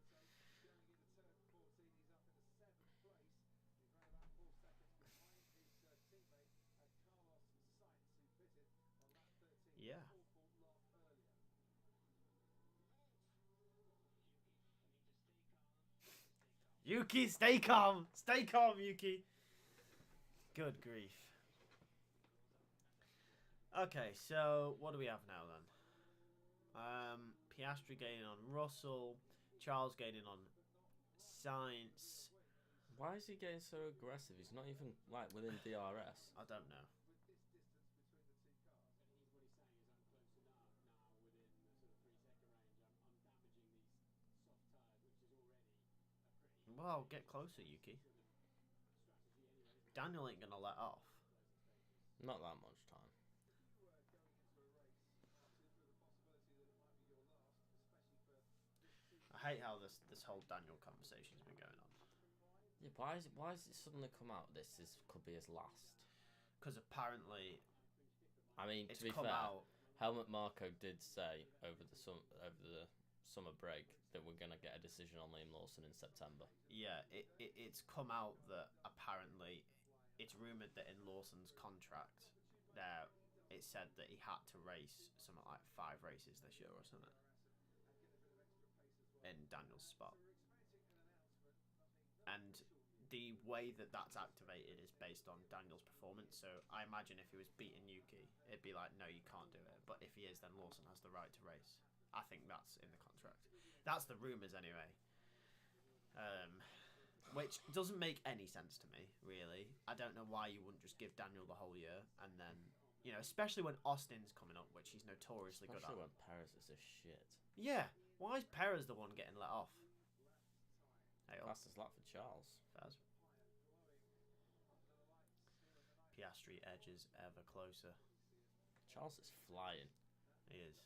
S1: Yeah. Yuki, stay calm. Stay calm, Yuki. Good grief. Okay, so what do we have now then? Piastri gaining on Russell, Charles gaining on Sainz.
S2: Why is he getting so aggressive? He's not even like within DRS.
S1: I don't know. Well, get closer, Yuki. Daniel ain't gonna let off.
S2: Not that much time.
S1: I hate how this whole Daniel conversation's been going on.
S2: Yeah, why is it suddenly come out? This could be his last.
S1: Because apparently,
S2: I mean,
S1: it's
S2: to be
S1: come
S2: fair,
S1: out.
S2: Helmut Marko did say over the summer break that we're gonna get a decision on Liam Lawson in September.
S1: Yeah, it's come out that apparently it's rumoured that in Lawson's contract there it said that he had to race something like 5 races this year or something in Daniel's spot. And the way that that's activated is based on Daniel's performance. So I imagine if he was beating Yuki, it'd be like, no, you can't do it. But if he is, then Lawson has the right to race. I think that's in the contract. That's the rumours anyway. Which doesn't make any sense to me, really. I don't know why you wouldn't just give Daniel the whole year and then, you know, especially when Austin's coming up, which he's notoriously good at.
S2: Especially when Perez is a shit.
S1: Yeah. Why is Perez the one getting let off? Hey,
S2: Fastest lap for Charles.
S1: Faz. Piastri edges ever closer.
S2: Charles is flying.
S1: He is.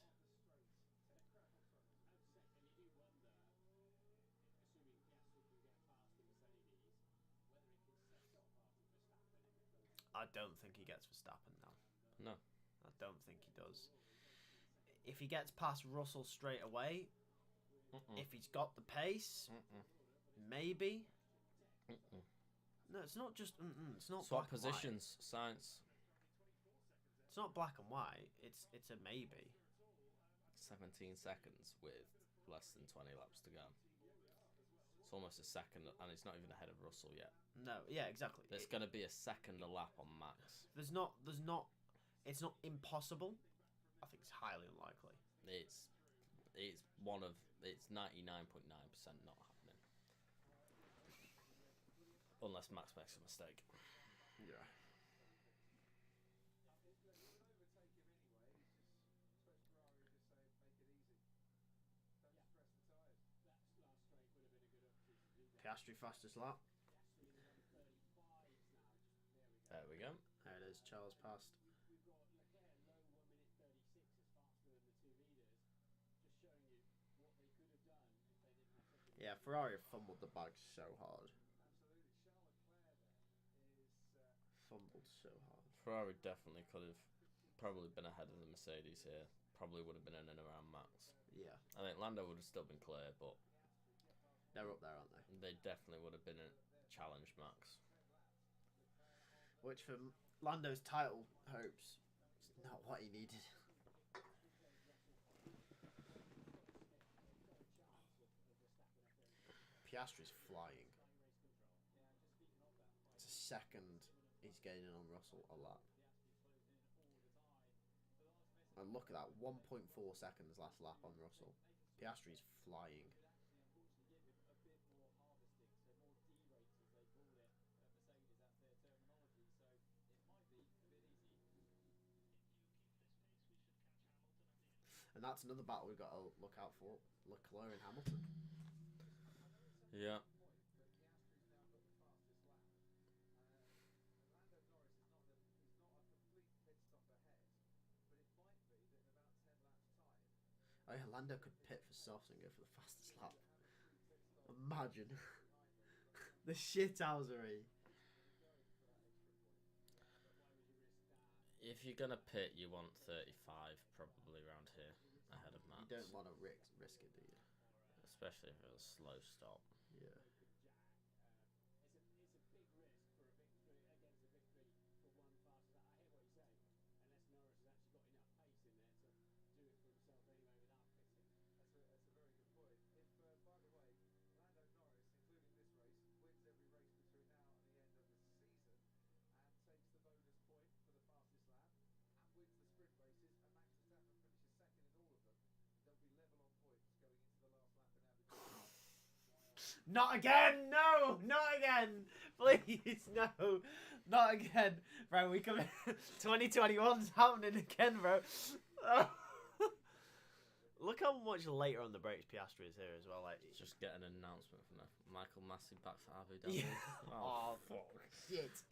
S1: I don't think he gets Verstappen now.
S2: No.
S1: I don't think he does. If he gets past Russell straight away, if he's got the pace, maybe. No, it's not just. It's not.
S2: Swap
S1: black
S2: positions, science.
S1: It's not black and white. It's a maybe.
S2: 17 seconds with less than 20 laps to go. It's almost a second, and it's not even ahead of Russell yet.
S1: No, yeah, exactly.
S2: There's going to be a second a lap on max.
S1: There's not. It's not impossible. I think it's highly unlikely.
S2: It's 99.9% not happening. Unless Max makes a mistake.
S1: Yeah. Piastri fastest lap.
S2: There we go.
S1: There it is. Charles passed. Yeah, Ferrari fumbled the bag so hard. Fumbled so hard.
S2: Ferrari definitely could have probably been ahead of the Mercedes here. Probably would have been in and around Max.
S1: Yeah.
S2: I think Lando would have still been clear, but
S1: they're up there, aren't they?
S2: They definitely would have been a challenge Max.
S1: Which for Lando's title hopes is not what he needed. Piastri's flying. It's a second he's gaining on Russell a lap. And look at that, 1.4 seconds last lap on Russell. Piastri's flying. And that's another battle we've got to look out for. Leclerc and Hamilton.
S2: Yeah. Oh yeah, Lando could pit for softs and go for the fastest lap. Imagine. The shithousery. If you're going to pit, you want 35 probably around here, ahead of Max.
S1: You don't want to risk it, do you?
S2: Especially if it's a slow stop.
S1: Yeah. Not again! No! Not again! Please, no! Not again! Bro, we come 2021's happening again, bro. Look how much later on the brakes Piastri is here as well. Like,
S2: just get an announcement from Michael Massey back for Abu Dhabi.
S1: Yeah.
S2: Oh, fuck.
S1: Shit.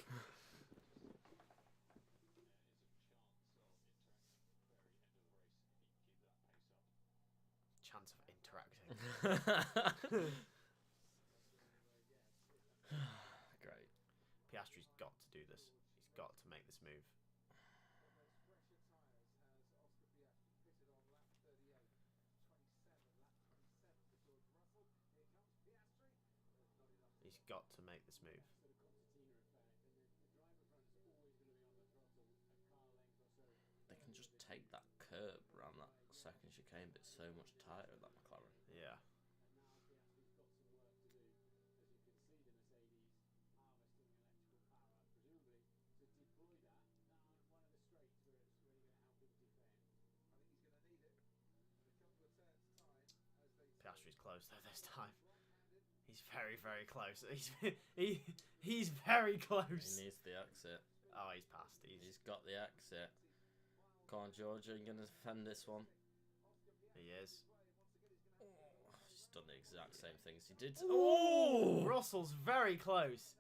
S1: Chance of interacting.
S2: Great.
S1: Piastri's got to do this. He's got to make this move. He's got to make this move.
S2: They can just take that curb around that second chicane, but it's so much tighter at that McLaren.
S1: Yeah. Piastri's close though this time. He's very, very close. He's very close.
S2: He needs the exit.
S1: Oh, he's passed.
S2: He's got the exit. Come on, George, are you going to defend this one?
S1: He is.
S2: He's done the exact same thing as he did.
S1: Oh! Russell's very close.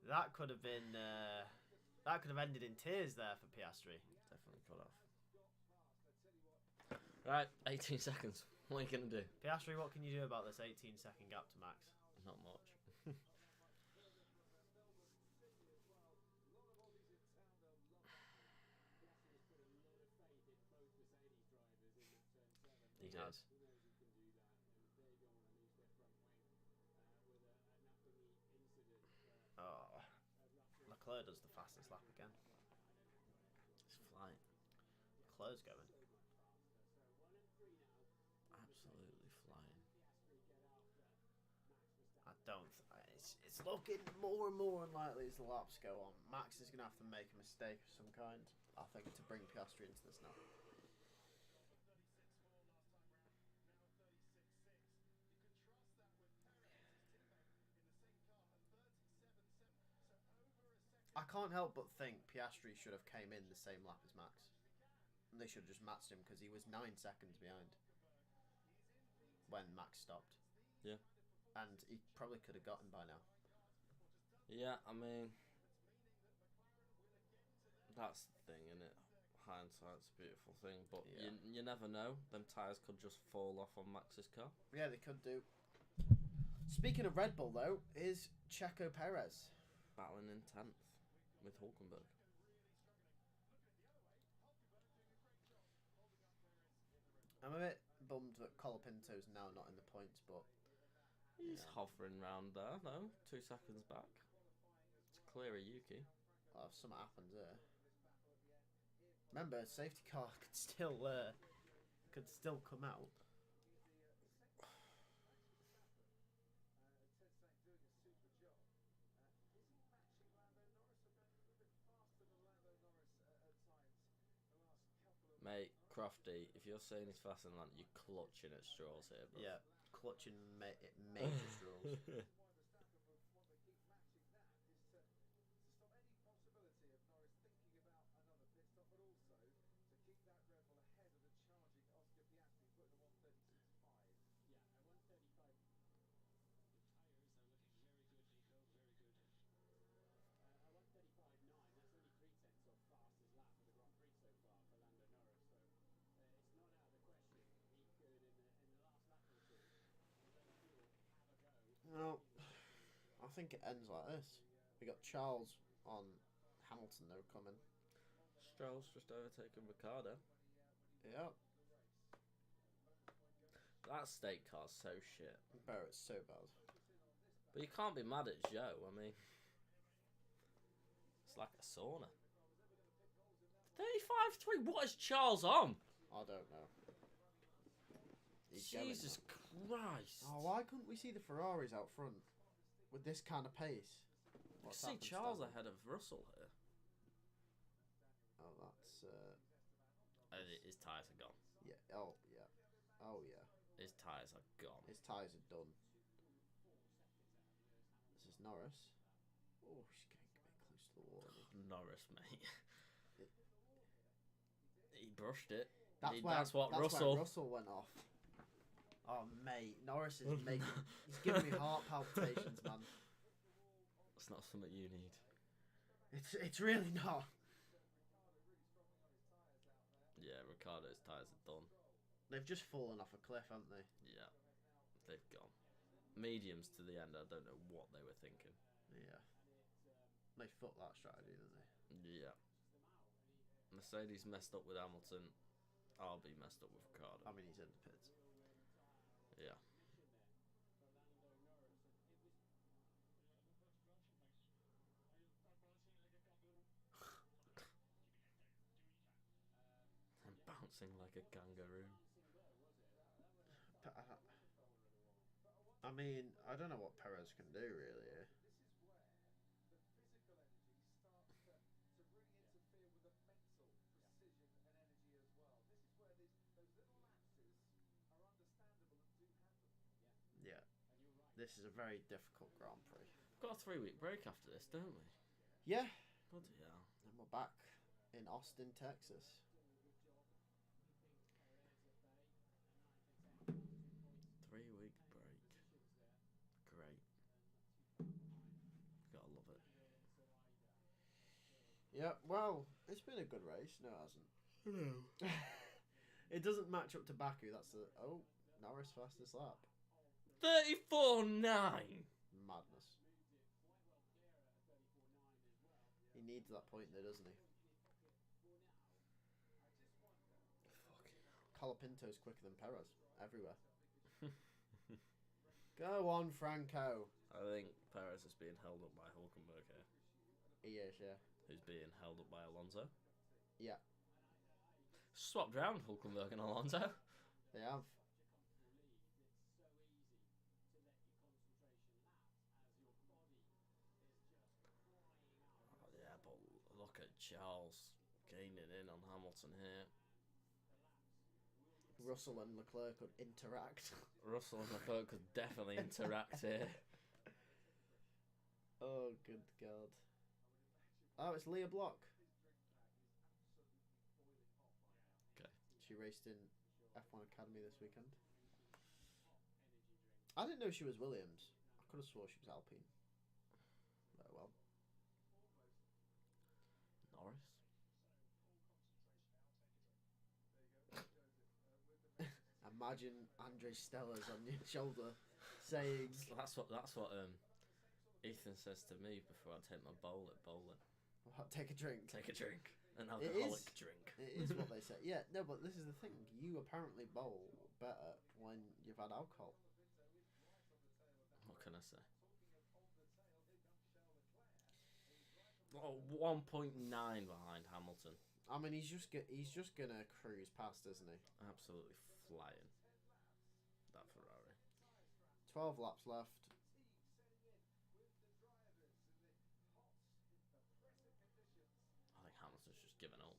S1: That could have been. That could have ended in tears there for Piastri.
S2: Definitely could have. Right, 18 seconds. What are you going to do?
S1: Piastri, what can you do about this 18-second gap to Max?
S2: Not much.
S1: He has. Oh. Leclerc does the fastest lap again.
S2: He's flying.
S1: Leclerc's going.
S2: Absolutely flying.
S1: I don't. It's looking more and more unlikely as the laps go on. Max is going to have to make a mistake of some kind, I think, to bring Piastri into this now. I can't help but think Piastri should have came in the same lap as Max. And they should have just matched him because he was 9 seconds behind when Max stopped.
S2: Yeah.
S1: and he probably could have got him by now.
S2: Yeah, I mean, that's the thing, isn't it? Hindsight's a beautiful thing, but you never know. Them tyres could just fall off on Max's car.
S1: Yeah, they could do. Speaking of Red Bull, though, is Checo Perez
S2: battling in 10th with Hulkenberg.
S1: I'm a bit bummed that Colapinto's now not in the points, but
S2: he's hovering round there, though. 2 seconds back. It's clear of Yuki.
S1: Oh, something happened there. Remember, safety car could still come out.
S2: Mate, Crofty, if you're saying he's faster than that, you're clutching at straws here, bro.
S1: Yeah, clutching major straws. Well, I think it ends like this. We got Charles on Hamilton, though, coming.
S2: Stroll's just overtaken Ricciardo.
S1: Yep.
S2: That state car's so shit.
S1: Bro, it's so bad.
S2: But you can't be mad at Joe, I mean. It's like a sauna. 35-3, what is Charles on?
S1: I don't know.
S2: Jesus Christ.
S1: Oh, why couldn't we see the Ferraris out front with this kind of pace?
S2: You see Charles ahead of Russell here.
S1: Oh, that's...
S2: his tyres are gone.
S1: Yeah. Oh, yeah. Oh, yeah.
S2: His tyres are gone.
S1: His tyres are done. This is Norris. Oh, she's getting a bit close to the wall.
S2: Norris, mate. He brushed it.
S1: That's
S2: why
S1: Russell went off. Oh, mate. Norris is making... he's giving me heart palpitations, man.
S2: It's not something you need.
S1: It's really not.
S2: Yeah, Ricciardo's tyres are done.
S1: They've just fallen off a cliff, haven't they?
S2: Yeah, they've gone. Mediums to the end, I don't know what they were thinking.
S1: Yeah. They fucked that strategy, didn't they?
S2: Yeah. Mercedes messed up with Hamilton. RB messed up with Ricciardo.
S1: I mean, he's in the pits.
S2: Yeah. I'm bouncing like a kangaroo.
S1: I mean, I don't know what Perez can do, really. Yeah. This is a very difficult Grand Prix.
S2: We've got a 3-week break after this, don't we?
S1: Yeah.
S2: Bloody hell.
S1: And we're back in Austin, Texas.
S2: 3-week break. Great. Gotta love it.
S1: Yeah, well, it's been a good race. No, it hasn't.
S2: No.
S1: It doesn't match up to Baku. That's the... Oh, Norris fastest lap.
S2: 34.9!
S1: Madness. He needs that point there, doesn't he? Colapinto's quicker than Perez. Everywhere. Go on, Franco.
S2: I think Perez is being held up by Hulkenberg here.
S1: He is, yeah.
S2: Who's being held up by Alonso.
S1: Yeah.
S2: Swapped round Hulkenberg and Alonso.
S1: They have.
S2: Oh, yeah, but look at Charles gaining in on Hamilton here.
S1: Russell and Leclerc could interact.
S2: Russell and Leclerc could definitely interact here.
S1: Oh, good God. Oh, it's Leah Block.
S2: Okay.
S1: She raced in F1 Academy this weekend. I didn't know she was Williams. I could have swore she was Alpine. Very well.
S2: Norris.
S1: Imagine Andre Stellers on your shoulder saying...
S2: That's what Ethan says to me before I take my bowl at bowling.
S1: What, take a drink?
S2: Take a drink. An alcoholic drink.
S1: It is what they say. Yeah, no, but this is the thing. You apparently bowl better when you've had alcohol.
S2: What can I say? Oh, 1.9 behind Hamilton.
S1: I mean, he's just gonna cruise past, isn't he?
S2: Absolutely flying. That Ferrari.
S1: 12 laps left.
S2: I think Hamilton's just given up.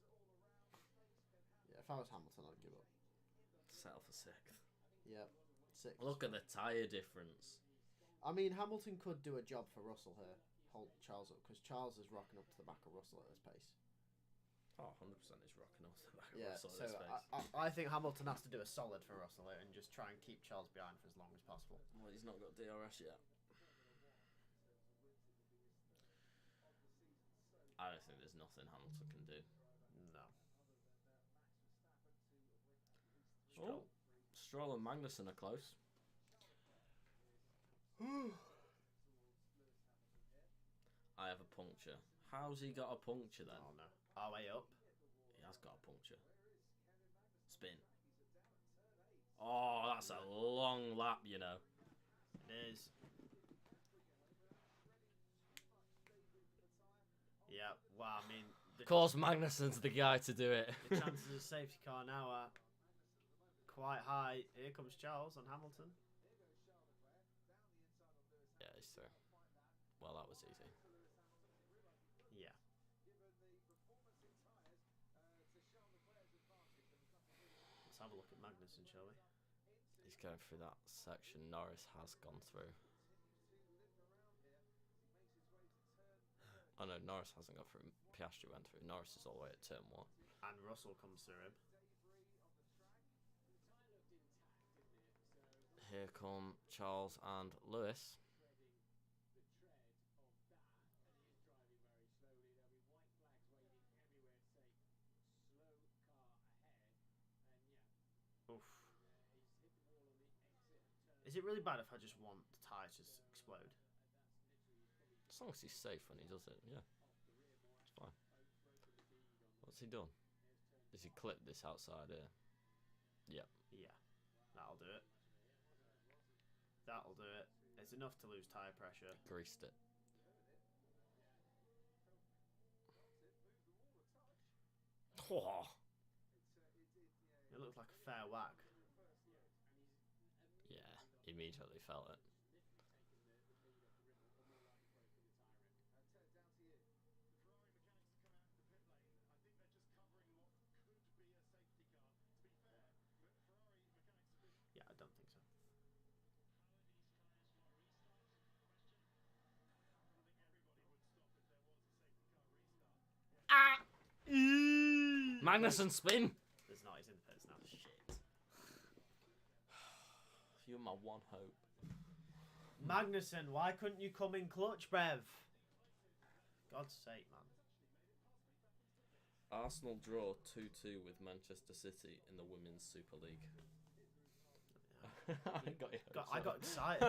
S1: Yeah, if I was Hamilton, I'd give up.
S2: Settle for 6th.
S1: Yep, 6th.
S2: Look at the tyre difference.
S1: I mean, Hamilton could do a job for Russell here. Hold Charles up, because Charles is rocking up to the back of Russell at this pace.
S2: Oh, 100% is rocking up to the back of
S1: Yeah,
S2: Russell
S1: so
S2: at this pace.
S1: I think Hamilton has to do a solid for Russell here and just try and keep Charles behind for as long as possible.
S2: Well, he's not got DRS yet. I don't think there's nothing Hamilton can do.
S1: No.
S2: Stroll and Magnussen are close. I have a puncture. How's he got a puncture then?
S1: Oh no. Our way up.
S2: He has got a puncture. Spin. Oh, that's a long lap, you know.
S1: It is. Yeah, well, I mean...
S2: Of course, Magnussen's the guy to do it.
S1: The chances of safety car now are quite high. Here comes Charles and Hamilton.
S2: Yeah, it's true. Well, that was easy.
S1: Yeah. Let's have a look at Magnussen, shall we?
S2: He's going through that section Norris has gone through. Oh no, Norris hasn't gone through. Piastri went through. Norris is all the way at turn 1.
S1: And Russell comes through him.
S2: Here come Charles and Lewis.
S1: Oof. Is it really bad if I just want the tyre to explode?
S2: As long as he's safe when he does it, yeah. It's fine. What's he done? Has he clipped this outside here? Yep.
S1: Yeah. That'll do it. That'll do it. It's enough to lose tyre pressure.
S2: Greased it. Oh.
S1: It looks like a fair whack.
S2: Yeah, immediately felt it.
S1: Yeah, I don't think so.
S2: Magnussen spin!
S1: There's not, he's in the pits now. Shit.
S2: You're my one hope.
S1: Magnussen, why couldn't you come in clutch, Bev? God's sake, man.
S2: Arsenal draw 2-2 with Manchester City in the Women's Super League. I
S1: got excited.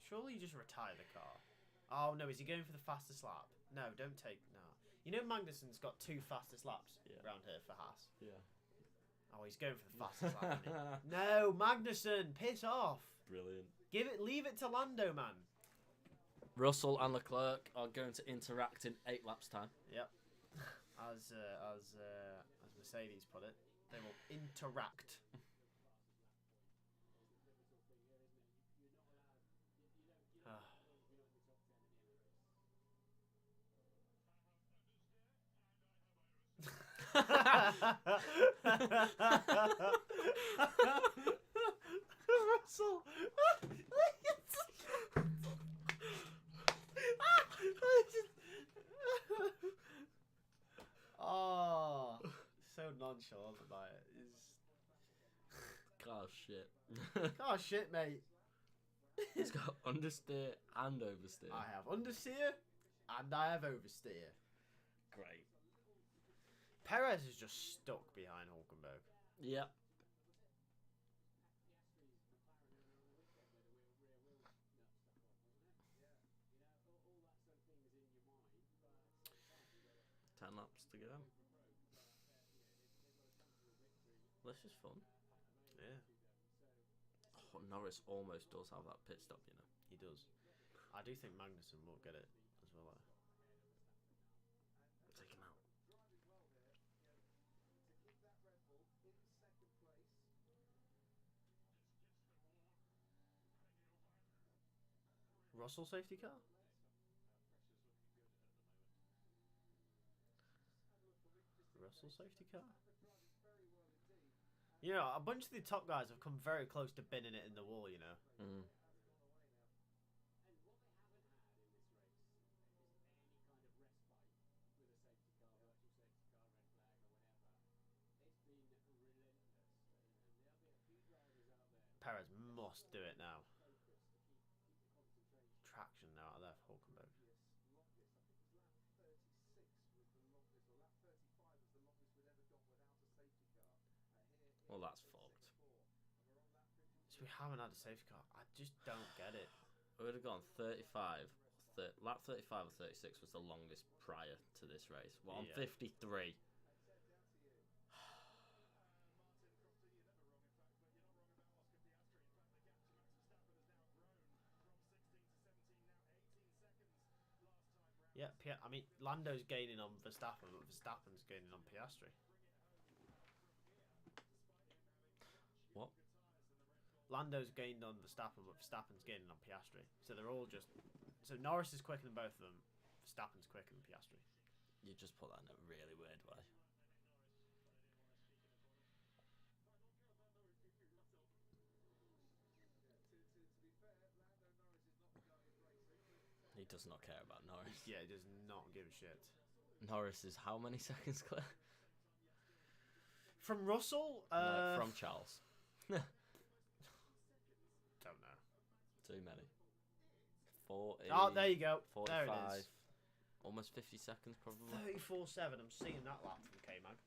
S1: Surely you just retire the car. Oh no, is he going for the fastest lap? No, don't take no. You know Magnussen's got 2 fastest laps around here for Haas.
S2: Yeah.
S1: Oh, he's going for the fastest lap. Isn't he? No, Magnussen, piss off.
S2: Brilliant.
S1: Leave it to Lando, man.
S2: Russell and Leclerc are going to interact in 8 laps time.
S1: Yep. As Mercedes put it, they will interact. Russell. Oh, so nonchalant about it.
S2: Oh shit.
S1: Oh shit, mate.
S2: He's got understeer and oversteer.
S1: I have understeer and I have oversteer.
S2: Great.
S1: Perez is just stuck behind Hulkenberg.
S2: Yep. Ten laps to go. This is fun.
S1: Yeah.
S2: Oh, Norris almost does have that pit stop, you know.
S1: He does. I do think Magnussen will get it as well.
S2: Take him out.
S1: Russell safety car? Russell safety car? You know, a bunch of the top guys have come very close to binning it in the wall, you know.
S2: Mm.
S1: Perez must do it now. Traction now out of there for Hulkenberg.
S2: Well, that's fucked.
S1: So we haven't had a safety car. I just don't get it.
S2: We would have gone 35. Lap 35 or 36 was the longest prior to this race. Well, on 53.
S1: Yeah, I mean, Lando's gaining on Verstappen, but Verstappen's gaining on Piastri.
S2: What?
S1: Lando's gained on Verstappen, but Verstappen's gaining on Piastri. So they're all just... So Norris is quicker than both of them. Verstappen's quicker than Piastri.
S2: You just put that in a really weird way. He does not care about Norris.
S1: Yeah, he does not give a shit.
S2: Norris is how many seconds clear?
S1: From Russell?
S2: No, from Charles.
S1: Don't know.
S2: Too many. 40.
S1: Oh, there you go.
S2: 45.
S1: There it is.
S2: Almost 50 seconds, probably.
S1: 34.7. I'm seeing that lap from K-Mag.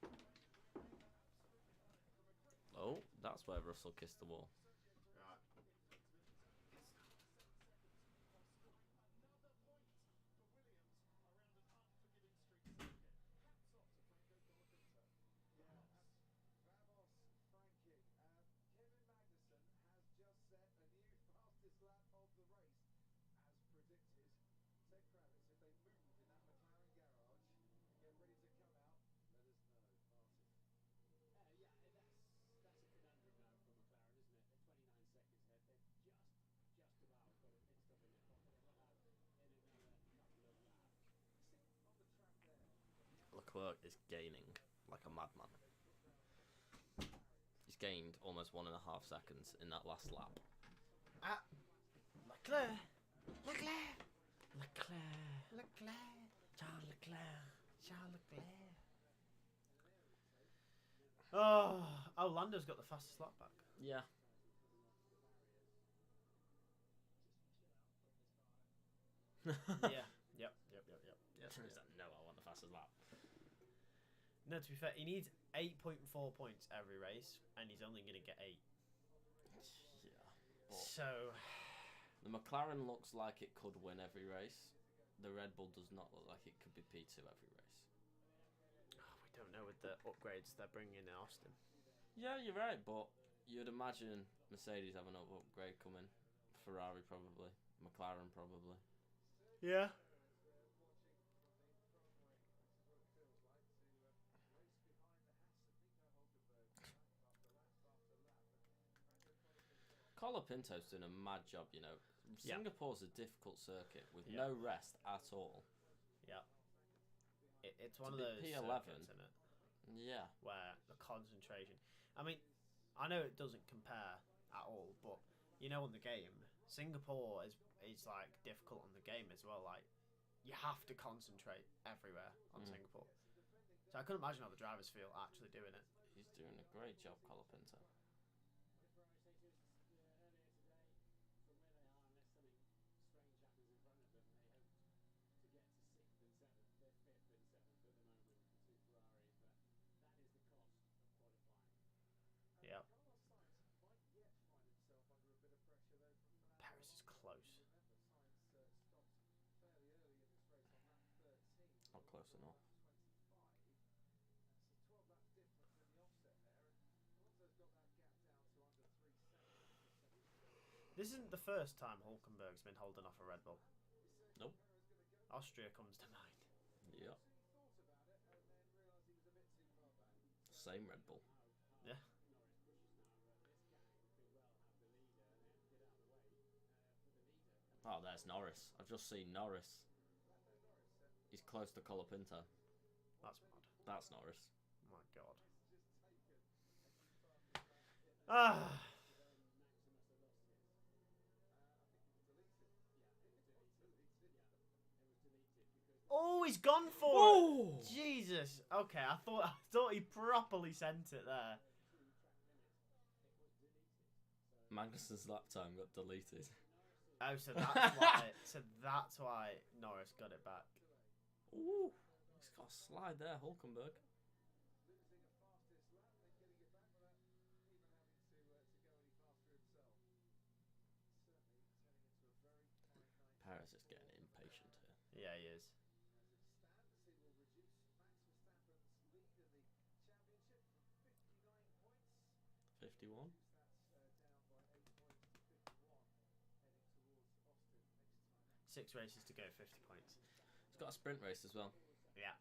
S2: Oh, that's where Russell kissed the wall.
S1: Right.
S2: Leclerc is gaining like a madman. He's gained almost 1.5 seconds in that last lap.
S1: Ah, Leclerc.
S2: Leclerc.
S1: Charles Leclerc. Oh, Lando's got the fastest lap back.
S2: Yeah.
S1: Yeah. Yep. Yes,
S2: No, I want the fastest lap.
S1: No, to be fair, he needs 8.4 points every race, and he's only going to get 8.
S2: Yeah.
S1: So,
S2: the McLaren looks like it could win every race. The Red Bull does not look like it could be P2 every race.
S1: we don't know with the upgrades they're bringing in Austin.
S2: Yeah, you're right, but you'd imagine Mercedes have an upgrade coming. Ferrari probably. McLaren probably.
S1: Yeah.
S2: Colapinto's doing a mad job, you know.
S1: Yeah.
S2: Singapore's a difficult circuit with
S1: Yeah.
S2: no rest at all.
S1: Yeah. It's one
S2: To
S1: of
S2: be
S1: those
S2: P11.
S1: circuits, isn't it?
S2: Yeah.
S1: Where the concentration. I mean, I know it doesn't compare at all, but you know, on the game, Singapore is like difficult on the game as well. Like, you have to concentrate everywhere on Singapore. So I couldn't imagine how the drivers feel actually doing it.
S2: He's doing a great job, Colapinto.
S1: This isn't the first time Hulkenberg's been holding off a Red Bull.
S2: Nope.
S1: Austria comes to mind.
S2: Yep. Same Red Bull.
S1: Yeah.
S2: Oh, there's Norris. I've just seen Norris. He's close to Colapinto.
S1: That's mad.
S2: That's Norris.
S1: Oh my god. Ah. Oh, he's gone for it. Jesus. Okay, I thought he properly sent it there.
S2: Magnussen's lap time got deleted.
S1: Oh, so that's why Norris got it back.
S2: Ooh, he's got a slide there, Hulkenberg. Perez is getting impatient here.
S1: Yeah, he is.
S2: 51.
S1: 6 races to go, 50 points.
S2: He's got a sprint race as well.
S1: Yeah.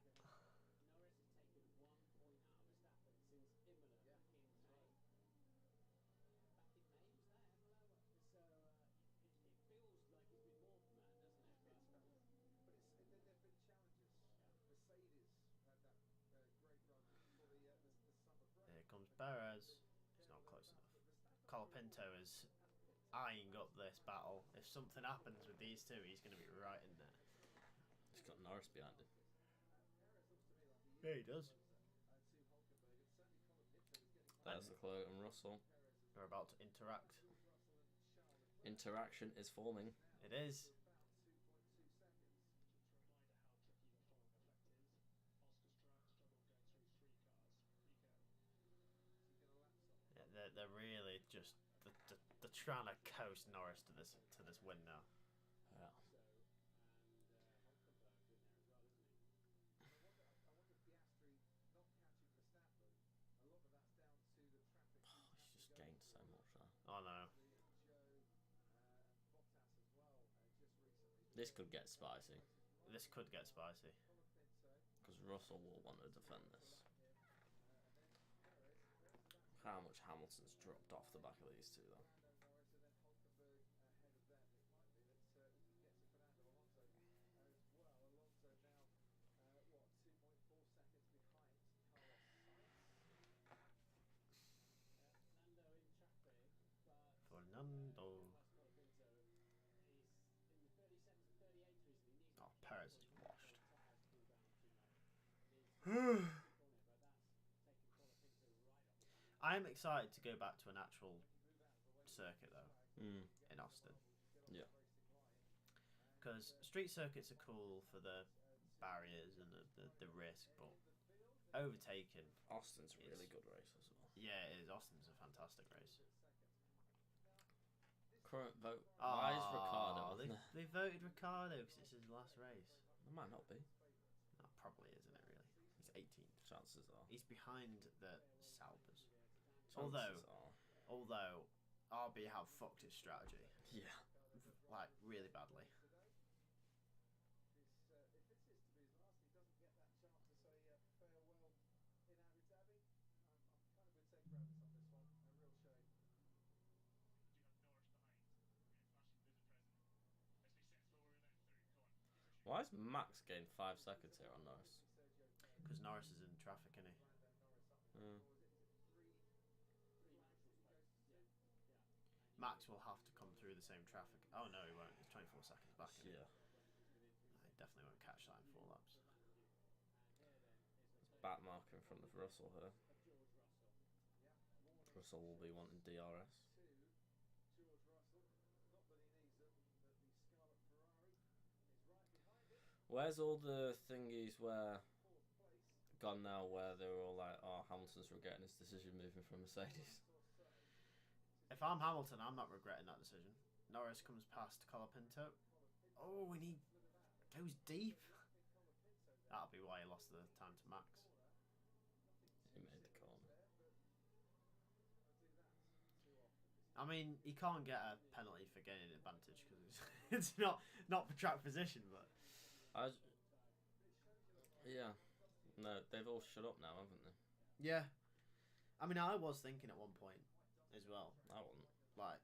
S1: Here comes Perez. He's not close enough. Colapinto is eyeing up this battle. If something happens with these two, he's going to be right in there.
S2: He's got Norris behind him.
S1: Yeah, he does.
S2: There's Leclerc and Russell.
S1: They're about to interact.
S2: Interaction is forming.
S1: It is. Yeah, they're really just they're trying to coast Norris to this win now.
S2: Yeah. He's just gained so much there.
S1: Oh no.
S2: This could get spicy.
S1: This could get spicy.
S2: Because Russell will want to defend this. How much Hamilton's dropped off the back of these two, though.
S1: Fernando. Oh, Perez is washed. I'm excited to go back to an actual circuit though in Austin.
S2: Yeah.
S1: Because street circuits are cool for the barriers and the risk, but overtaking.
S2: Austin's a really good race as well.
S1: Yeah, it is. Austin's a fantastic race.
S2: Current vote. Why is Ricciardo?
S1: They voted Ricciardo because it's his last race.
S2: It might not be.
S1: That probably isn't it really. He's 18th.
S2: Chances are.
S1: He's behind the Saubers.
S2: Chances
S1: Although RB have fucked his strategy.
S2: Yeah.
S1: Like really badly.
S2: Why has Max gained 5 seconds here on Norris?
S1: Because Norris is in traffic, isn't he? Max will have to come through the same traffic. Oh no, he won't. He's 24 seconds back.
S2: Yeah.
S1: He definitely won't catch that in 4 laps.
S2: It's back mark in front of Russell here. Russell will be wanting DRS. Where's all the thingies gone now where they were all like, oh, Hamilton's regretting his decision moving from Mercedes?
S1: If I'm Hamilton, I'm not regretting that decision. Norris comes past Colapinto. Oh, and he goes deep. That'll be why he lost the time to Max.
S2: He made the corner.
S1: I mean, he can't get a penalty for gaining advantage because it's not for track position, but
S2: yeah, no, they've all shut up now, haven't they?
S1: yeah. I mean, I was thinking at one point as well.
S2: I wasn't.
S1: Like,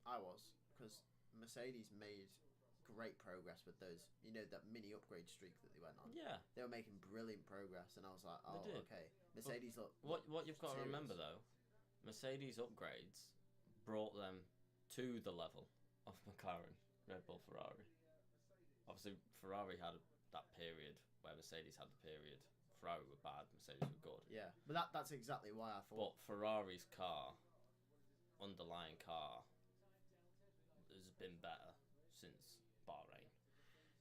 S1: I was because Mercedes made great progress with those. You know, that mini upgrade streak that they went on.
S2: Yeah,
S1: They were making brilliant progress, and I was like, oh,
S2: They did.
S1: okay. Mercedes look.
S2: What you've got to
S1: serious.
S2: remember though, Mercedes upgrades brought them to the level of McLaren, Red Bull, Ferrari. Obviously, Ferrari had that period where Mercedes had the period. Ferrari were bad, Mercedes were good.
S1: Yeah, but that's exactly why I thought.
S2: But Ferrari's car, underlying car, has been better since Bahrain.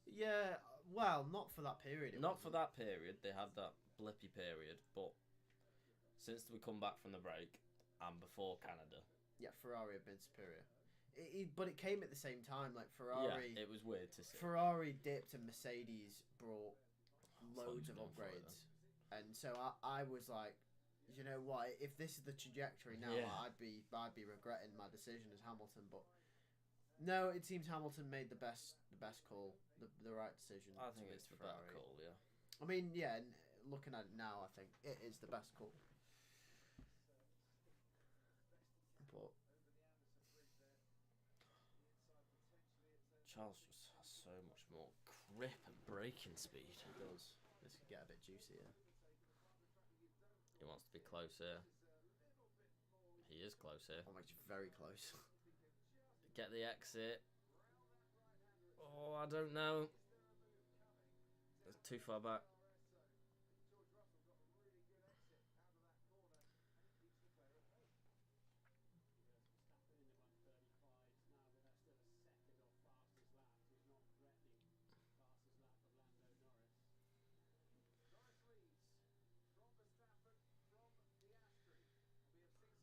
S1: Yeah, well, not for that period.
S2: Not for that period. They had that blippy period, but since we come back from the break and before Canada,
S1: Yeah, Ferrari have been superior. But it came at the same time. Like Ferrari,
S2: yeah, it was weird to see.
S1: Ferrari dipped and Mercedes brought
S2: I thought
S1: loads
S2: you
S1: of
S2: were going for it
S1: upgrades, and so I was like, you know what? If this is the trajectory now,
S2: Yeah.
S1: I'd be regretting my decision as Hamilton. But no, it seems Hamilton made the best call, the right decision.
S2: I
S1: to
S2: think
S1: move
S2: it's
S1: to
S2: the better
S1: Ferrari.
S2: call, yeah.
S1: I mean, yeah. And looking at it now, I think it is the best call. But
S2: Charles just has so much more grip and braking speed.
S1: he does. This could get a bit juicier.
S2: He wants to be close here. He is close here.
S1: Oh, he's very close.
S2: Get the exit. Oh, I don't know. It's too far back.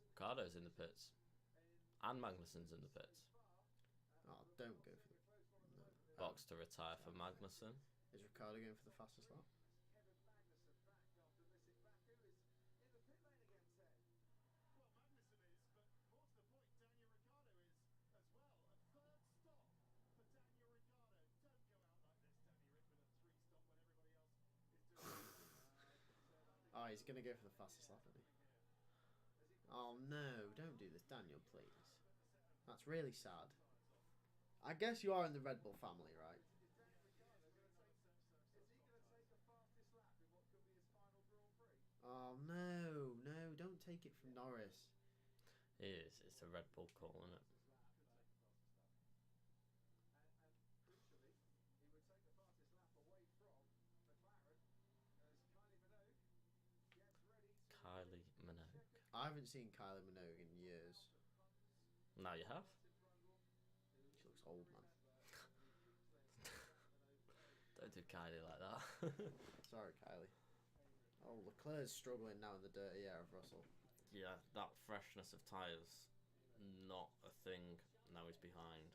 S2: Ricardo's in the pits. And Magnussen's in the pits.
S1: Oh, don't go for the... No.
S2: Box to retire for Magnussen.
S1: Is Ricardo going for the fastest lap? Oh, he's going to go for the fastest lap, isn't he? Oh no, don't do this, Daniel, please. That's really sad. I guess you are in the Red Bull family, right? Oh no, don't take it from Norris.
S2: It is. It's a Red Bull call, isn't it? Kylie Minogue.
S1: I haven't seen Kylie Minogue in years.
S2: Now you have?
S1: She looks old, man.
S2: Don't do Kylie like that.
S1: Sorry, Kylie. Oh, Leclerc's struggling now in the dirty air of Russell.
S2: Yeah, that freshness of tyres, not a thing now he's behind.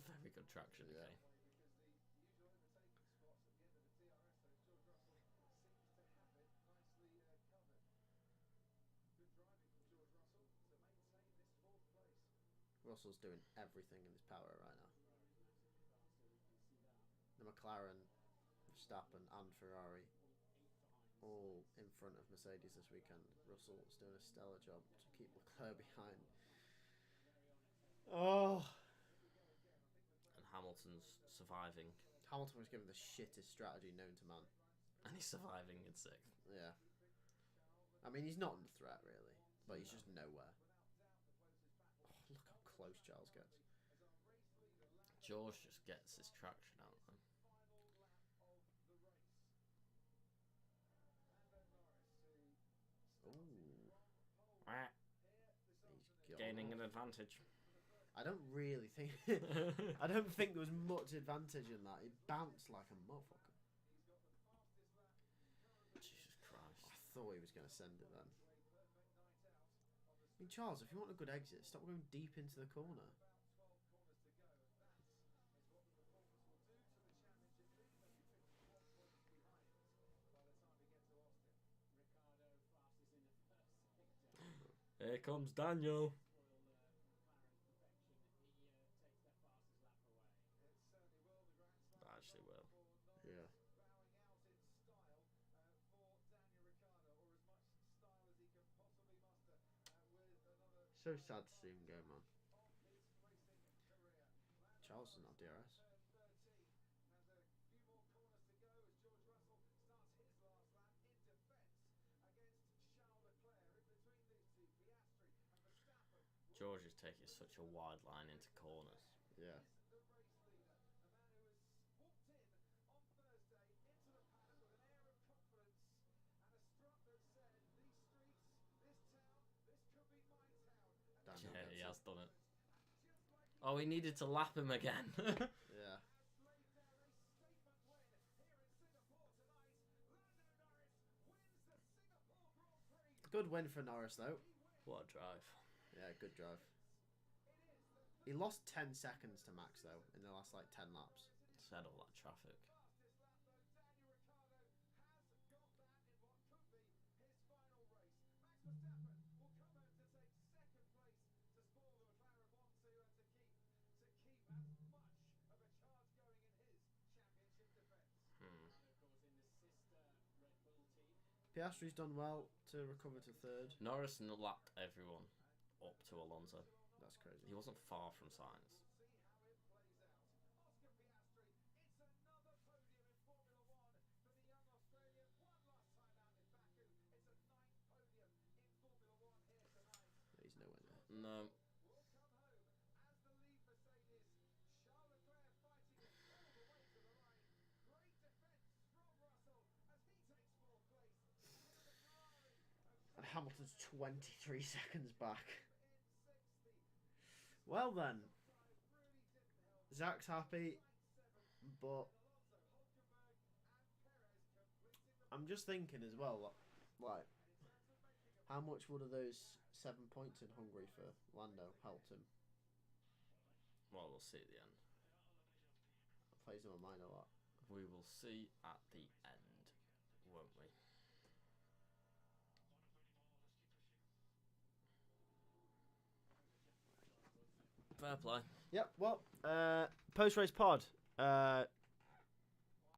S2: Very good traction,
S1: Yeah.
S2: okay.
S1: Russell's doing everything in his power right now. The McLaren, Verstappen and Ferrari all in front of Mercedes this weekend. Russell's doing a stellar job to keep Leclerc behind. Oh,
S2: And Hamilton's surviving.
S1: Hamilton was given the shittest strategy known to man.
S2: And he's surviving in 6th.
S1: Yeah. I mean, he's not under threat really, but he's just nowhere. Oh, look how close Charles gets.
S2: George just gets his traction out though.
S1: Ooh. He's
S2: Gaining an advantage.
S1: I don't really think. I don't think there was much advantage in that. It bounced like a motherfucker.
S2: Jesus Christ.
S1: I thought he was going to send it then. I mean, Charles, if you want a good exit, stop going deep into the corner.
S2: Here comes Daniel. Actually, will.
S1: Yeah. So sad to see him go, man. Charles doesn't have DRS.
S2: George is taking such a wide line into corners.
S1: Yeah. Daniel
S2: Yeah,
S1: gets
S2: he
S1: it.
S2: has done it. Oh, he needed to lap him again.
S1: Yeah. Good win for Norris, though.
S2: What a drive.
S1: Yeah, good drive. He lost 10 seconds to Max, though, in the last, 10 laps.
S2: Said all that traffic.
S1: Piastri's done well to recover to third.
S2: Norris lapped everyone up to Alonso.
S1: That's crazy.
S2: He wasn't far from Sainz.
S1: He's nowhere near.
S2: No.
S1: And Hamilton's 23 seconds back. Well then. Zach's happy, but I'm just thinking as well, like, how much would have those 7 points in Hungary for Lando helped him?
S2: Well, we'll see at the end.
S1: Plays in my mind a lot.
S2: We will see at the end, won't we? Fair play.
S1: Yep, well, post-race pod.